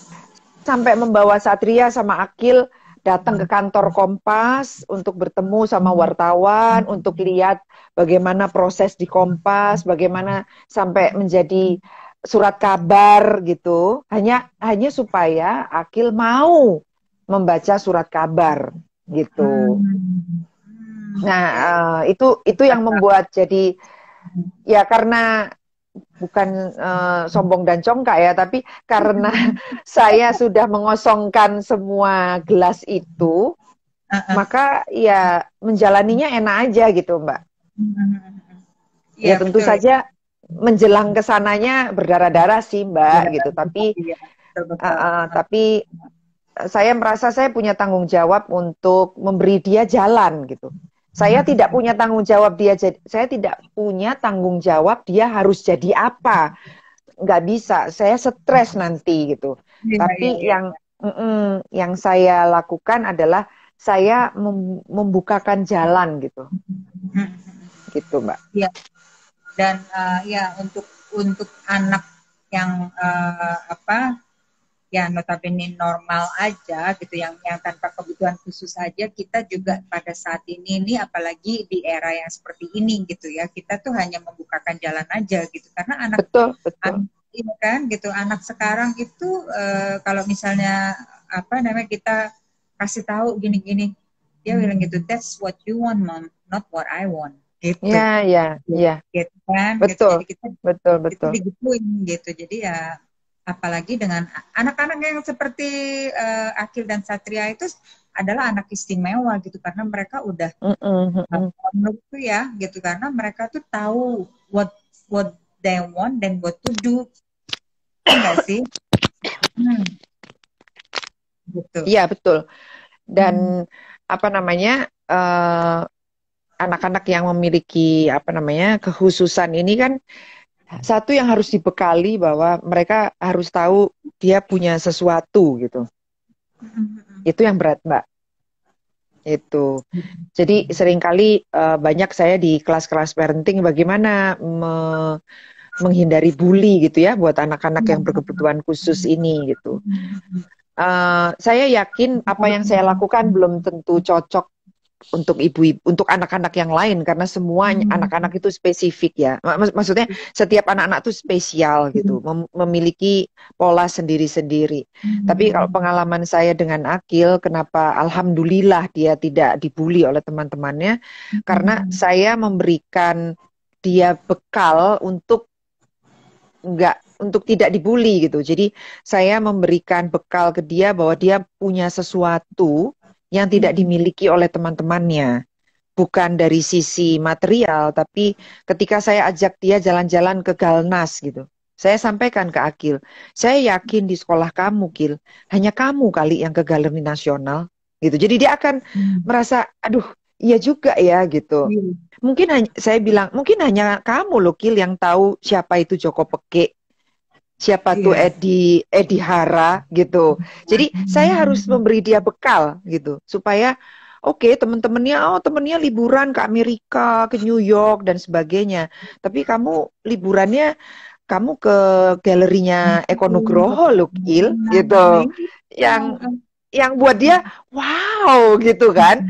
sampai membawa Satria sama Akil datang ke kantor Kompas untuk bertemu sama wartawan, untuk lihat bagaimana proses di Kompas, bagaimana sampai menjadi surat kabar gitu. Hanya supaya Akil mau membaca surat kabar gitu. Nah, Oke. itu yang membuat jadi ya karena bukan sombong dan congkak ya, tapi karena saya sudah mengosongkan semua gelas itu, maka ya menjalaninya enak aja gitu, Mbak. Iya Ya tentu betul. saja menjelang ke sananya berdarah-darah sih, Mbak, gitu. Iya, betul betul. Tapi saya merasa saya punya tanggung jawab untuk memberi dia jalan gitu. Saya tidak punya tanggung jawab saya tidak punya tanggung jawab dia harus jadi apa. Nggak bisa, saya stres nanti gitu. Iya iya Tapi iya. yang saya lakukan adalah saya membukakan jalan gitu, gitu Mbak. Iya. Dan ya untuk anak yang apa ya notabene normal aja gitu yang tanpa kebutuhan khusus aja kita juga pada saat ini nih apalagi di era yang seperti ini gitu ya kita tuh hanya membukakan jalan aja gitu karena Betul, betul. iya kan gitu. Anak sekarang itu kalau misalnya apa namanya kita kasih tahu gini-gini, dia bilang gitu, that's what you want, mom, not what I want. Gitu. Ya, ya, ya, Gitu kan, gitu. betul, Jadi betul, kita betul. digituin gitu. Jadi ya apalagi dengan anak-anak yang seperti Akil dan Satria itu adalah anak istimewa gitu karena mereka udah menurutku ya gitu karena mereka tuh tahu what they want dan what to do, ya enggak sih? Gitu. Iya, betul. Dan Hmm. apa namanya, anak-anak yang memiliki apa namanya kekhususan ini kan satu yang harus dibekali bahwa mereka harus tahu dia punya sesuatu gitu. Itu yang berat, Mbak. Itu. Jadi seringkali banyak saya di kelas-kelas parenting bagaimana menghindari bully gitu ya buat anak-anak yang berkebutuhan khusus ini gitu. Saya yakin apa yang saya lakukan belum tentu cocok untuk ibu-ibu, untuk anak-anak yang lain karena semua anak-anak itu spesifik ya. Maksudnya setiap anak-anak itu spesial gitu, memiliki pola sendiri-sendiri. Tapi kalau pengalaman saya dengan Akil, kenapa alhamdulillah dia tidak dibully oleh teman-temannya? Karena saya memberikan dia bekal untuk tidak dibully gitu. Jadi saya memberikan bekal ke dia bahwa dia punya sesuatu yang tidak dimiliki oleh teman-temannya. Bukan dari sisi material, tapi ketika saya ajak dia jalan-jalan ke Galnas gitu. Saya sampaikan ke Akil, saya yakin di sekolah kamu, Kil, hanya kamu kali yang ke Galeri Nasional gitu. Jadi dia akan merasa, aduh, iya juga ya gitu. Mungkin saya bilang, mungkin hanya kamu loh, Kil, yang tahu siapa itu Joko Peke, siapa tuh Edi Hara gitu. Jadi saya harus memberi dia bekal gitu supaya oke, teman-temannya temennya liburan ke Amerika, ke New York dan sebagainya. Tapi kamu liburannya kamu ke galerinya Eko Nugroho loh, Il, gitu. Yang buat dia wow gitu kan.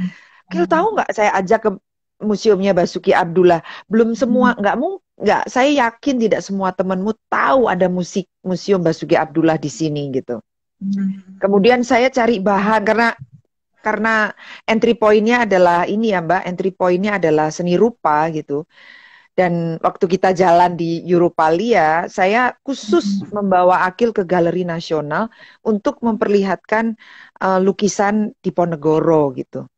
Kil tahu nggak saya ajak ke museumnya Basuki Abdullah. Belum semua, nggak. Saya yakin tidak semua temanmu tahu ada museum Basuki Abdullah di sini gitu. Kemudian saya cari bahan karena entry point-nya adalah ini ya Mbak, entry point-nya adalah seni rupa gitu. Dan waktu kita jalan di Europalia, saya khusus membawa Akil ke Galeri Nasional untuk memperlihatkan lukisan Diponegoro gitu.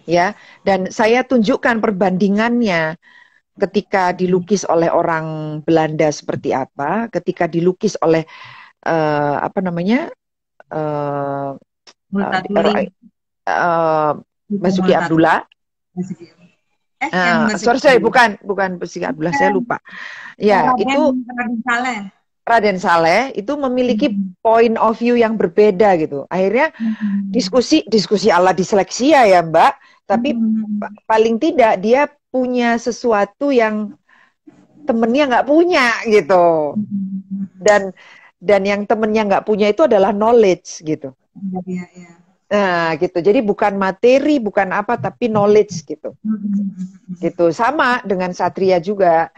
Ya, dan saya tunjukkan perbandingannya ketika dilukis oleh orang Belanda seperti apa, ketika dilukis oleh apa namanya Basuki Abdullah. Sorry, bukan Basuki Abdullah, saya lupa. Ya, itu Raden Saleh itu memiliki point of view yang berbeda gitu. Akhirnya diskusi ala disleksia ya Mbak, tapi paling tidak dia punya sesuatu yang temennya nggak punya gitu. Dan yang temennya nggak punya itu adalah knowledge gitu. Nah gitu. Jadi bukan materi, bukan apa, tapi knowledge gitu. Gitu. Sama dengan Satria juga.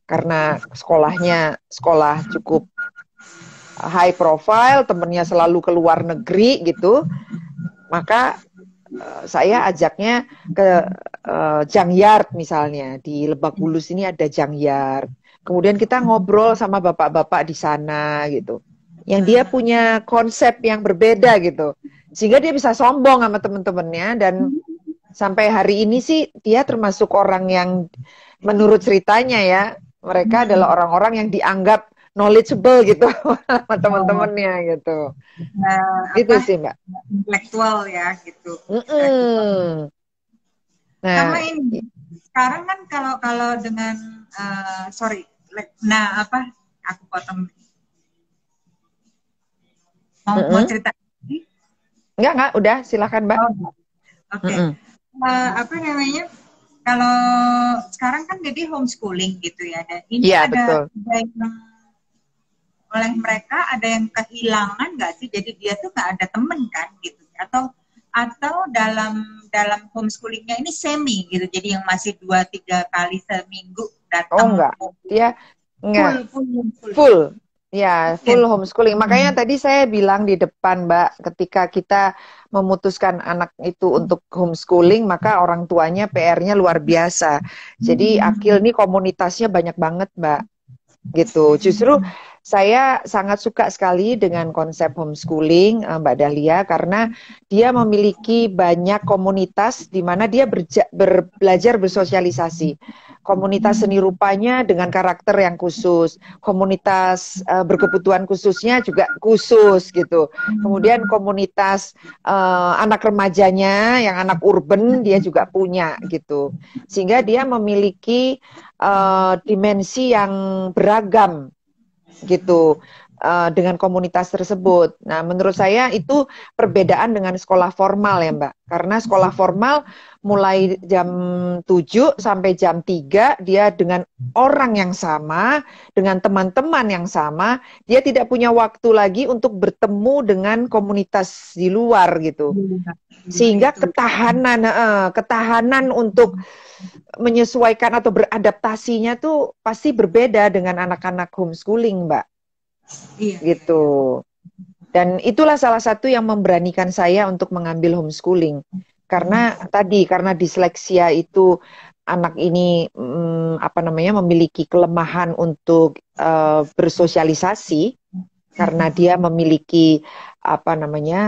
Karena sekolahnya sekolah cukup high profile, temennya selalu ke luar negeri gitu, maka saya ajaknya ke Jangyard misalnya, di Lebak Bulus ini ada Jangyard. Kemudian kita ngobrol sama bapak-bapak di sana gitu, yang dia punya konsep yang berbeda gitu, sehingga dia bisa sombong sama teman-temannya. Dan sampai hari ini sih dia termasuk orang yang menurut ceritanya ya, mereka adalah orang-orang yang dianggap knowledgeable gitu sama teman-temannya gitu. Gitu sih Mbak. Intelektual ya gitu. Nah, sama ini sekarang kan kalau dengan sorry, nah apa aku potong mau cerita? Enggak, udah silakan Mbak. Oke. Apa namanya? Kalau sekarang kan jadi homeschooling gitu ya, dan ini ada yang oleh mereka ada yang kehilangan nggak sih? Jadi dia tuh nggak ada temen kan gitu, atau dalam homeschoolingnya ini semi gitu, jadi yang masih 2-3 kali seminggu datang. Oh enggak, Enggak. Full. Full. Ya, Ya. full homeschooling. Makanya tadi saya bilang di depan, Mbak, ketika kita memutuskan anak itu untuk homeschooling, maka orang tuanya PR-nya luar biasa. Jadi Akil ini komunitasnya banyak banget, Mbak. Gitu. Justru saya sangat suka sekali dengan konsep homeschooling, Mbak Dahlia, karena dia memiliki banyak komunitas di mana dia belajar bersosialisasi. Komunitas seni rupanya dengan karakter yang khusus, komunitas berkebutuhan khususnya juga khusus gitu. Kemudian komunitas anak remajanya yang anak urban dia juga punya gitu. Sehingga dia memiliki dimensi yang beragam gitu dengan komunitas tersebut. Nah, menurut saya itu perbedaan dengan sekolah formal ya, Mbak. Karena sekolah formal mulai jam 7 sampai jam 3 dia dengan orang yang sama, dengan teman-teman yang sama, dia tidak punya waktu lagi untuk bertemu dengan komunitas di luar gitu. Sehingga ketahanan untuk menyesuaikan atau beradaptasinya tuh pasti berbeda dengan anak-anak homeschooling, Mbak. Iya, Gitu. Dan itulah salah satu yang memberanikan saya untuk mengambil homeschooling. Karena karena disleksia itu anak ini memiliki kelemahan untuk bersosialisasi karena dia memiliki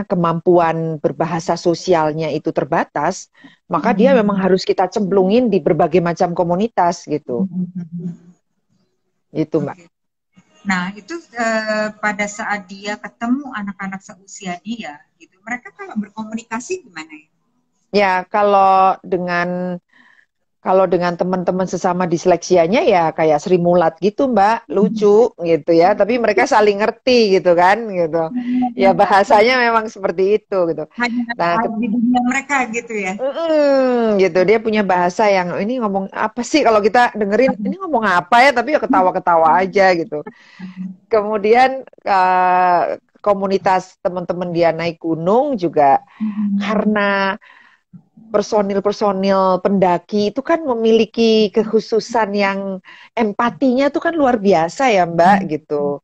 kemampuan berbahasa sosialnya itu terbatas, maka dia memang harus kita cemplungin di berbagai macam komunitas gitu. Gitu, Mbak. Nah, itu pada saat dia ketemu anak-anak seusia dia, gitu, mereka kalau berkomunikasi gimana ya? Ya, kalau dengan teman-teman sesama disleksianya ya kayak Sri Mulat gitu, Mbak, lucu gitu ya. Tapi mereka saling ngerti gitu kan, gitu. Ya bahasanya memang seperti itu gitu. Hanya Nah, di dunia mereka gitu ya? gitu dia punya bahasa yang ini ngomong apa sih kalau kita dengerin ini ngomong apa ya, tapi ya ketawa-ketawa aja gitu. Kemudian komunitas teman-teman dia naik gunung juga karena personil pendaki itu kan memiliki kekhususan yang empatinya tuh kan luar biasa ya, Mbak, gitu.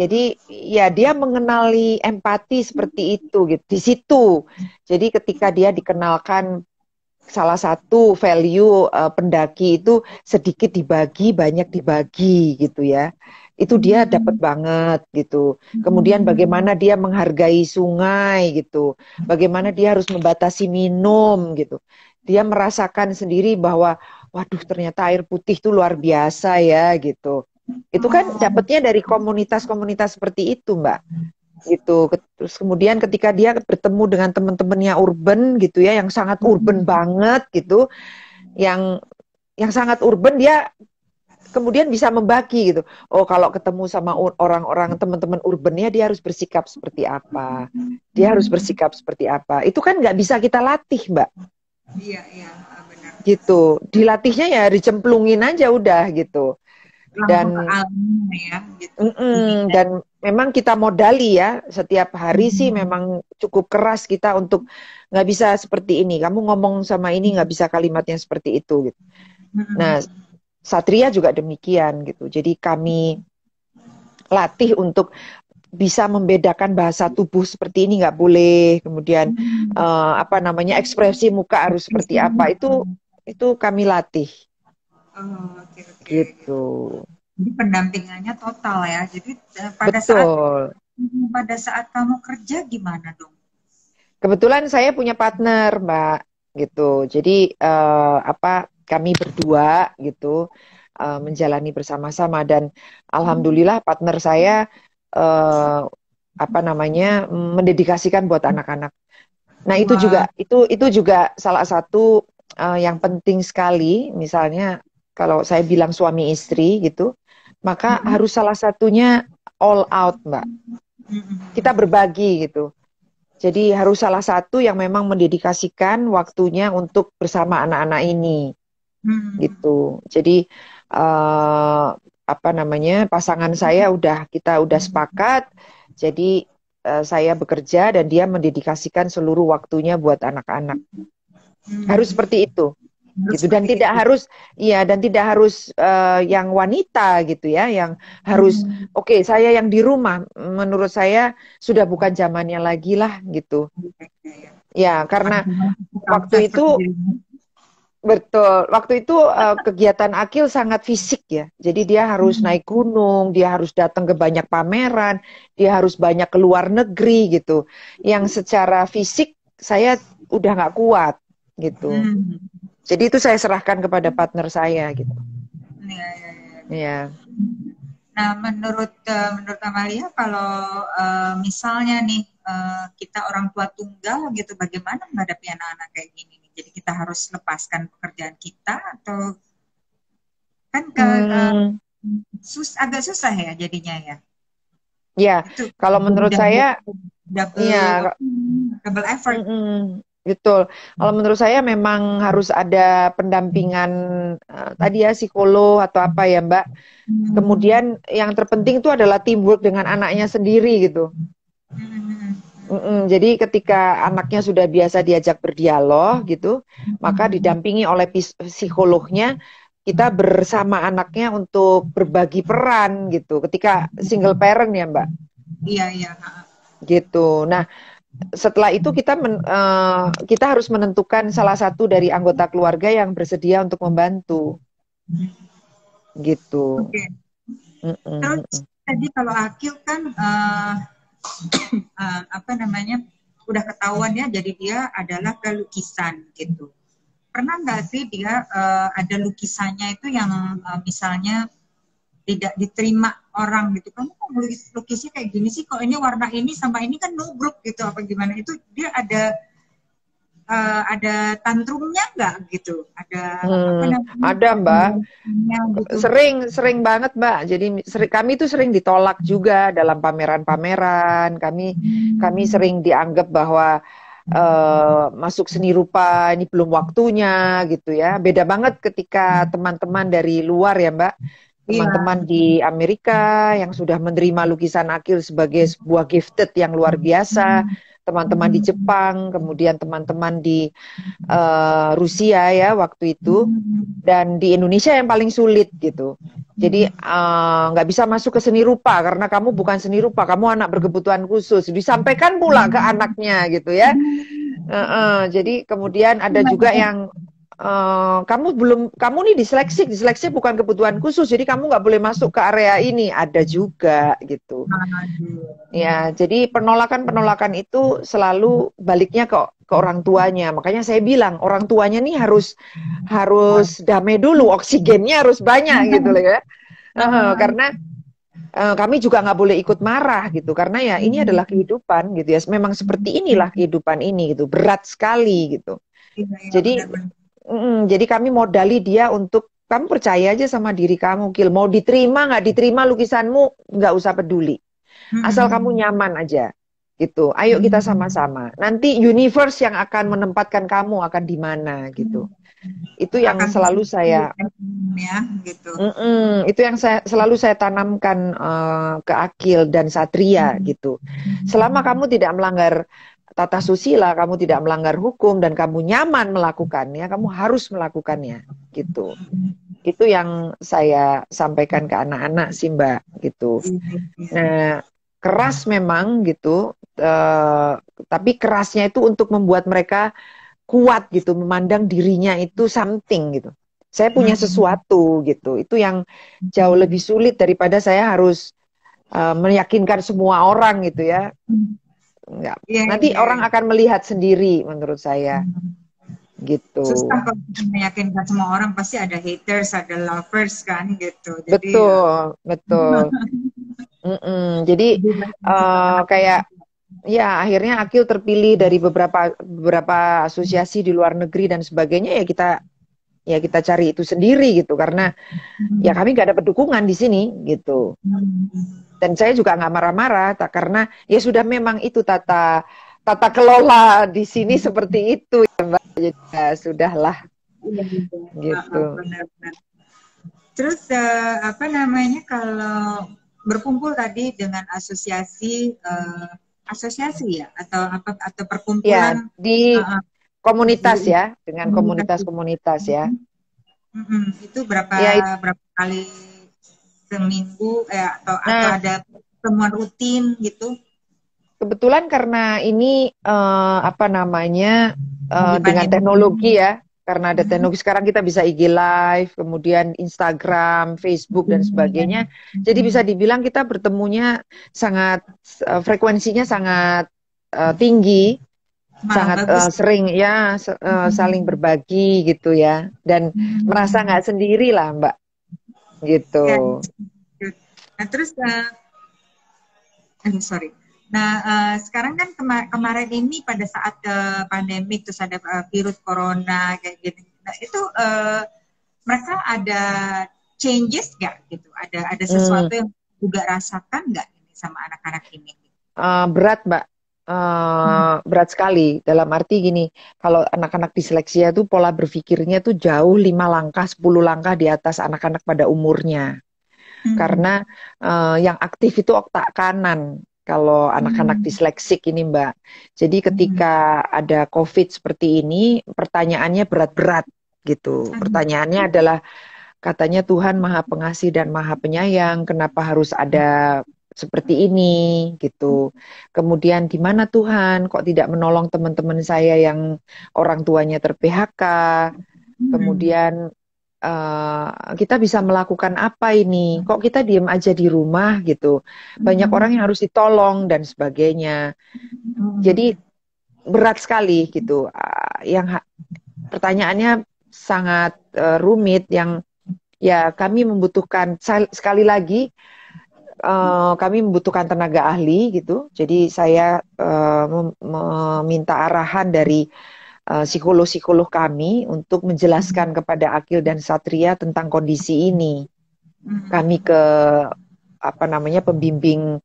Jadi ya dia mengenali empati seperti itu gitu di situ. Jadi ketika dia dikenalkan salah satu value pendaki itu sedikit dibagi, banyak dibagi gitu ya. Itu dia dapat banget gitu. Kemudian bagaimana dia menghargai sungai gitu. Bagaimana dia harus membatasi minum gitu. Dia merasakan sendiri bahwa waduh ternyata air putih itu luar biasa ya gitu. Itu kan dapatnya dari komunitas-komunitas seperti itu, Mbak. Gitu. Terus kemudian ketika dia bertemu dengan teman-temannya urban gitu ya, yang sangat urban banget gitu, yang sangat urban, dia kemudian bisa membagi gitu. Oh, kalau ketemu sama orang-orang teman-teman urbannya dia harus bersikap seperti apa, dia harus bersikap seperti apa. Itu kan nggak bisa kita latih, Mbak. Iya, benar. Gitu. Dilatihnya ya dicemplungin aja udah gitu. Dan gitu. Dan memang kita modali ya setiap hari sih memang cukup keras kita untuk nggak bisa seperti ini. Kamu ngomong sama ini nggak bisa kalimatnya seperti itu gitu. Nah, Satria juga demikian gitu. Jadi kami latih untuk bisa membedakan bahasa tubuh seperti ini nggak boleh. Kemudian ekspresi muka harus seperti apa. Itu kami latih. Gitu. Jadi pendampingannya total ya. Jadi pada saat kamu kerja gimana dong? Kebetulan saya punya partner, Mbak, gitu. Jadi kami berdua gitu menjalani bersama-sama dan alhamdulillah partner saya mendedikasikan buat anak-anak. Nah, itu juga salah satu yang penting sekali. Misalnya kalau saya bilang suami istri gitu, maka harus salah satunya all out, Mbak. Kita berbagi gitu. Jadi harus salah satu yang memang mendedikasikan waktunya untuk bersama anak-anak ini, gitu. Jadi pasangan saya kita udah sepakat. Jadi saya bekerja dan dia mendedikasikan seluruh waktunya buat anak-anak. Harus seperti itu. Harus gitu, dan seperti tidak itu. harus, iya, dan tidak harus yang wanita gitu ya, yang harus oke, saya yang di rumah, menurut saya sudah bukan zamannya lagi lah gitu. Ya, karena Teman-teman waktu seperti itu dirimu. betul, waktu itu kegiatan Akil sangat fisik ya. Jadi dia harus naik gunung, dia harus datang ke banyak pameran, dia harus banyak ke luar negeri gitu. Yang secara fisik saya udah nggak kuat gitu. Hmm. Jadi itu saya serahkan kepada partner saya gitu. Ya, ya, ya. Ya, Nah, menurut Amalia, kalau misalnya nih kita orang tua tunggal gitu, bagaimana menghadapi anak-anak kayak gini nih? Jadi kita harus lepaskan pekerjaan kita atau kan hmm, agak susah ya jadinya ya. ya. Itu Kalau menurut double saya, double ya. double effort. Betul. Kalau menurut saya memang harus ada pendampingan tadi ya, psikolog atau apa ya Mbak. Hmm. Kemudian yang terpenting itu adalah teamwork dengan anaknya sendiri gitu. Hmm. Jadi ketika anaknya sudah biasa diajak berdialog gitu, maka didampingi oleh psikolognya, kita bersama anaknya untuk berbagi peran gitu. Ketika single parent ya Mbak, Iya, iya. gitu. Nah, setelah itu kita harus menentukan salah satu dari anggota keluarga yang bersedia untuk membantu, gitu. Oke. Mm-mm. Terus tadi kalau Akil kan apa namanya udah ketahuan ya, jadi dia adalah pelukisan gitu. Pernah nggak sih dia ada lukisannya itu yang misalnya tidak diterima orang gitu, kamu kok lukisnya kayak gini sih, kok ini warna ini sama ini kan no group gitu, apa gimana, itu dia ada tantrumnya nggak gitu, ada apa namanya Ada Mbak, pemberontakannya gitu. sering banget Mbak. Jadi kami tuh sering ditolak juga dalam pameran-pameran. Kami sering dianggap bahwa masuk seni rupa ini belum waktunya gitu ya. Beda banget ketika teman-teman dari luar ya Mbak. Iya. Teman-teman di Amerika yang sudah menerima lukisan Akil sebagai sebuah gifted yang luar biasa, teman-teman di Jepang, kemudian teman-teman di Rusia ya waktu itu, dan di Indonesia yang paling sulit gitu. Jadi nggak bisa masuk ke seni rupa karena kamu bukan seni rupa, kamu anak berkebutuhan khusus. Disampaikan pula ke anaknya gitu ya. Jadi kemudian ada juga yang kamu nih diseleksi bukan kebutuhan khusus, jadi kamu nggak boleh masuk ke area ini, ada juga gitu. Ya, jadi penolakan-penolakan itu selalu baliknya ke orang tuanya. Makanya saya bilang orang tuanya nih harus damai dulu, oksigennya harus banyak gitu loh ya. Karena kami juga nggak boleh ikut marah gitu, karena ya ini adalah kehidupan gitu ya. Memang seperti inilah kehidupan ini gitu, berat sekali gitu. Iya, iya, Jadi benar-benar. jadi kami modali dia untuk kamu percaya aja sama diri kamu, Kil. Mau diterima nggak diterima lukisanmu, nggak usah peduli. Asal kamu nyaman aja, gitu. Ayo kita sama-sama. Nanti universe yang akan menempatkan kamu akan di mana, gitu. Itu yang Akan selalu saya, ya gitu. itu yang selalu saya tanamkan ke Akil dan Satria, gitu. Selama kamu tidak melanggar tata susila, kamu tidak melanggar hukum dan kamu nyaman melakukannya, kamu harus melakukannya, gitu. Itu yang saya sampaikan ke anak-anak sih Mbak, gitu. Nah, keras memang gitu, tapi kerasnya itu untuk membuat mereka kuat gitu, memandang dirinya itu something gitu. Saya punya sesuatu gitu. Itu yang jauh lebih sulit daripada saya harus meyakinkan semua orang gitu ya. Enggak. Iya, Nanti iya, orang iya. akan melihat sendiri menurut saya gitu. Susah kalau kita meyakinkan semua orang, pasti ada haters, ada lovers kan gitu. Jadi ya Betul, betul. Jadi lebih baik menciptakan kayak ya akhirnya Akil terpilih dari beberapa asosiasi di luar negeri dan sebagainya, ya kita cari itu sendiri gitu, karena ya kami nggak dapat dukungan di sini gitu. Dan saya juga nggak marah-marah karena ya sudah, memang itu tata kelola di sini seperti itu ya Mbak. Jadi ya sudahlah gitu. benar-benar. Terus apa namanya, kalau berkumpul tadi dengan asosiasi ya, atau apa, atau Ya perkumpulan di komunitas ya, dengan komunitas. komunitas-komunitas ya. Itu berapa Ya, berapa kali seminggu atau nah ada pertemuan rutin gitu? kebetulan karena ini apa namanya Lagi dengan pandemi. teknologi ya, karena ada teknologi sekarang kita bisa IG Live, kemudian Instagram, Facebook dan sebagainya. Jadi bisa dibilang kita bertemunya sangat frekuensinya sangat tinggi, Malah sangat bagus. sering ya saling berbagi gitu ya, dan merasa nggak sendiri lah Mbak gitu. Ya. Nah terus sorry. Nah, sekarang kan kemarin ini pada saat pandemi terus ada virus corona kayak gitu. Nah, itu mereka ada changes nggak gitu? Ada sesuatu yang juga rasakan nggak ini sama anak-anak ini? Berat Mbak, berat sekali. Dalam arti gini, kalau anak-anak disleksia tuh pola berpikirnya tuh jauh 5 langkah, 10 langkah di atas anak-anak pada umurnya. Karena yang aktif itu otak kanan kalau anak-anak disleksik ini Mbak. Jadi ketika ada COVID seperti ini, pertanyaannya berat-berat gitu. Pertanyaannya adalah katanya Tuhan Maha Pengasih dan Maha Penyayang, kenapa harus ada seperti ini gitu. Kemudian di mana Tuhan kok tidak menolong teman-teman saya yang orang tuanya ter-PHK. Kemudian kita bisa melakukan apa ini? Kok kita diem aja di rumah gitu? Banyak orang yang harus ditolong dan sebagainya. Jadi berat sekali gitu. Yang pertanyaannya sangat rumit. Yang ya kami membutuhkan sekali lagi kami membutuhkan tenaga ahli gitu. Jadi saya meminta arahan dari psikolog-psikolog kami untuk menjelaskan kepada Akil dan Satria tentang kondisi ini. Kami ke apa namanya pembimbing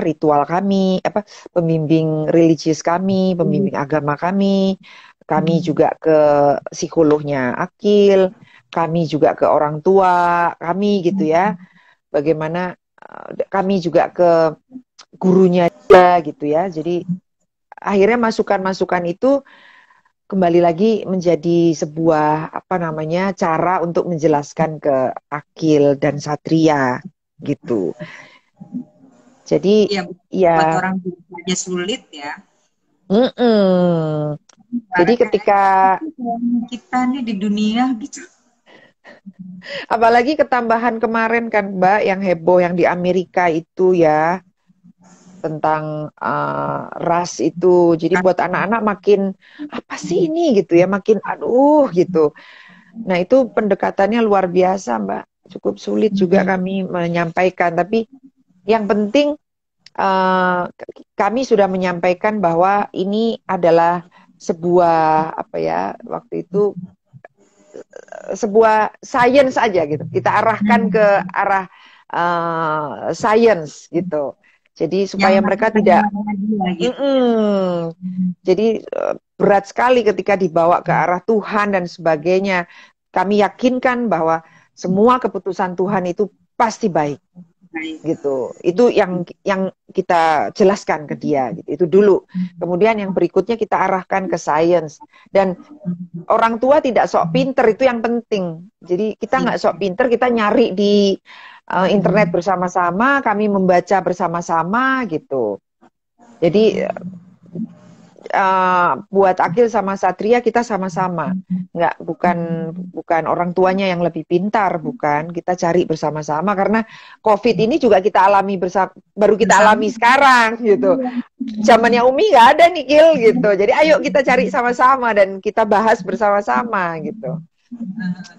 ritual kami, pembimbing religius kami, pembimbing agama kami juga ke psikolognya Akil, kami juga ke orang tua kami gitu ya. Bagaimana kami juga ke gurunya juga gitu ya. Jadi akhirnya masukan-masukan itu kembali lagi menjadi sebuah apa namanya cara untuk menjelaskan ke Akil dan Satria gitu. Jadi ya buat orang aja sulit ya. Jadi ketika kita nih di dunia gitu. Apalagi ketambahan kemarin kan Mbak yang heboh yang di Amerika itu ya tentang ras itu. Jadi buat anak-anak makin apa sih ini gitu ya, makin aduh gitu. Nah itu pendekatannya luar biasa Mbak. Cukup sulit juga kami menyampaikan. Tapi yang penting kami sudah menyampaikan bahwa ini adalah sebuah apa ya waktu itu sebuah science aja gitu. Kita arahkan ke arah science gitu. Jadi supaya mereka tidak, jadi berat sekali ketika dibawa ke arah Tuhan dan sebagainya. Kami yakinkan bahwa semua keputusan Tuhan itu pasti baik, gitu. Itu yang kita jelaskan ke dia. Gitu. Itu dulu. Kemudian yang berikutnya kita arahkan ke science. Dan orang tua tidak sok pinter itu yang penting. Jadi kita nggak sok pinter, kita nyari di internet bersama-sama, kami membaca bersama-sama gitu. Jadi buat Akil sama Satria kita sama-sama, bukan orang tuanya yang lebih pintar, bukan, kita cari bersama-sama karena COVID ini juga kita alami baru kita alami sekarang gitu. Zamannya Umi nggak ada nih Kil gitu. Jadi ayo kita cari sama-sama dan kita bahas bersama-sama gitu.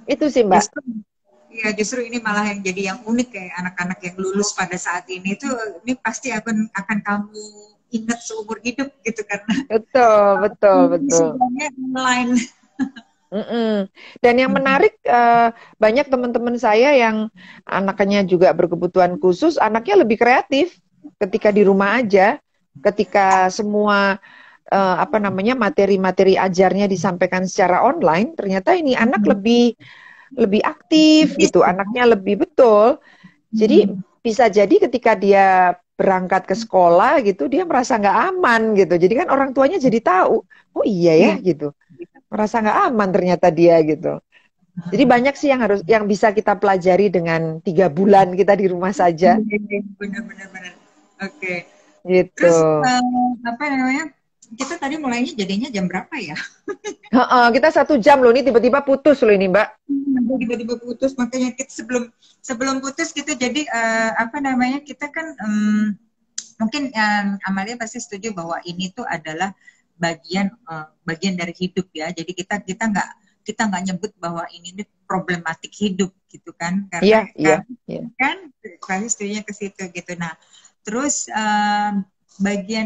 Itu sih Mbak. Iya, justru ini malah yang jadi yang unik kayak anak-anak yang lulus pada saat ini itu ini pasti akan kamu ingat seumur hidup gitu karena betul. Online. Dan yang menarik banyak teman-teman saya yang anaknya juga berkebutuhan khusus, anaknya lebih kreatif ketika di rumah aja, ketika semua materi-materi ajarnya disampaikan secara online, ternyata ini anak lebih aktif gitu, anaknya lebih betul. Jadi bisa jadi ketika dia berangkat ke sekolah gitu, dia merasa nggak aman gitu. Jadi kan orang tuanya jadi tahu, oh iya ya gitu, merasa nggak aman ternyata dia gitu. Jadi banyak sih yang bisa kita pelajari dengan 3 bulan kita di rumah saja, Benar-benar. Oke. gitu. Terus apa namanya? Kita tadi mulainya jadinya jam berapa ya? Heeh, kita 1 jam loh, ini tiba-tiba putus loh ini Mbak. Tiba-tiba putus, makanya kita sebelum putus kita jadi apa namanya, kita kan mungkin Amalia pasti setuju bahwa ini tuh adalah bagian dari hidup ya. Jadi kita nggak nyebut bahwa ini problematik hidup gitu kan, Iya, karena iya, iya. kan pasti setuju ke situ gitu. Nah, terus bagian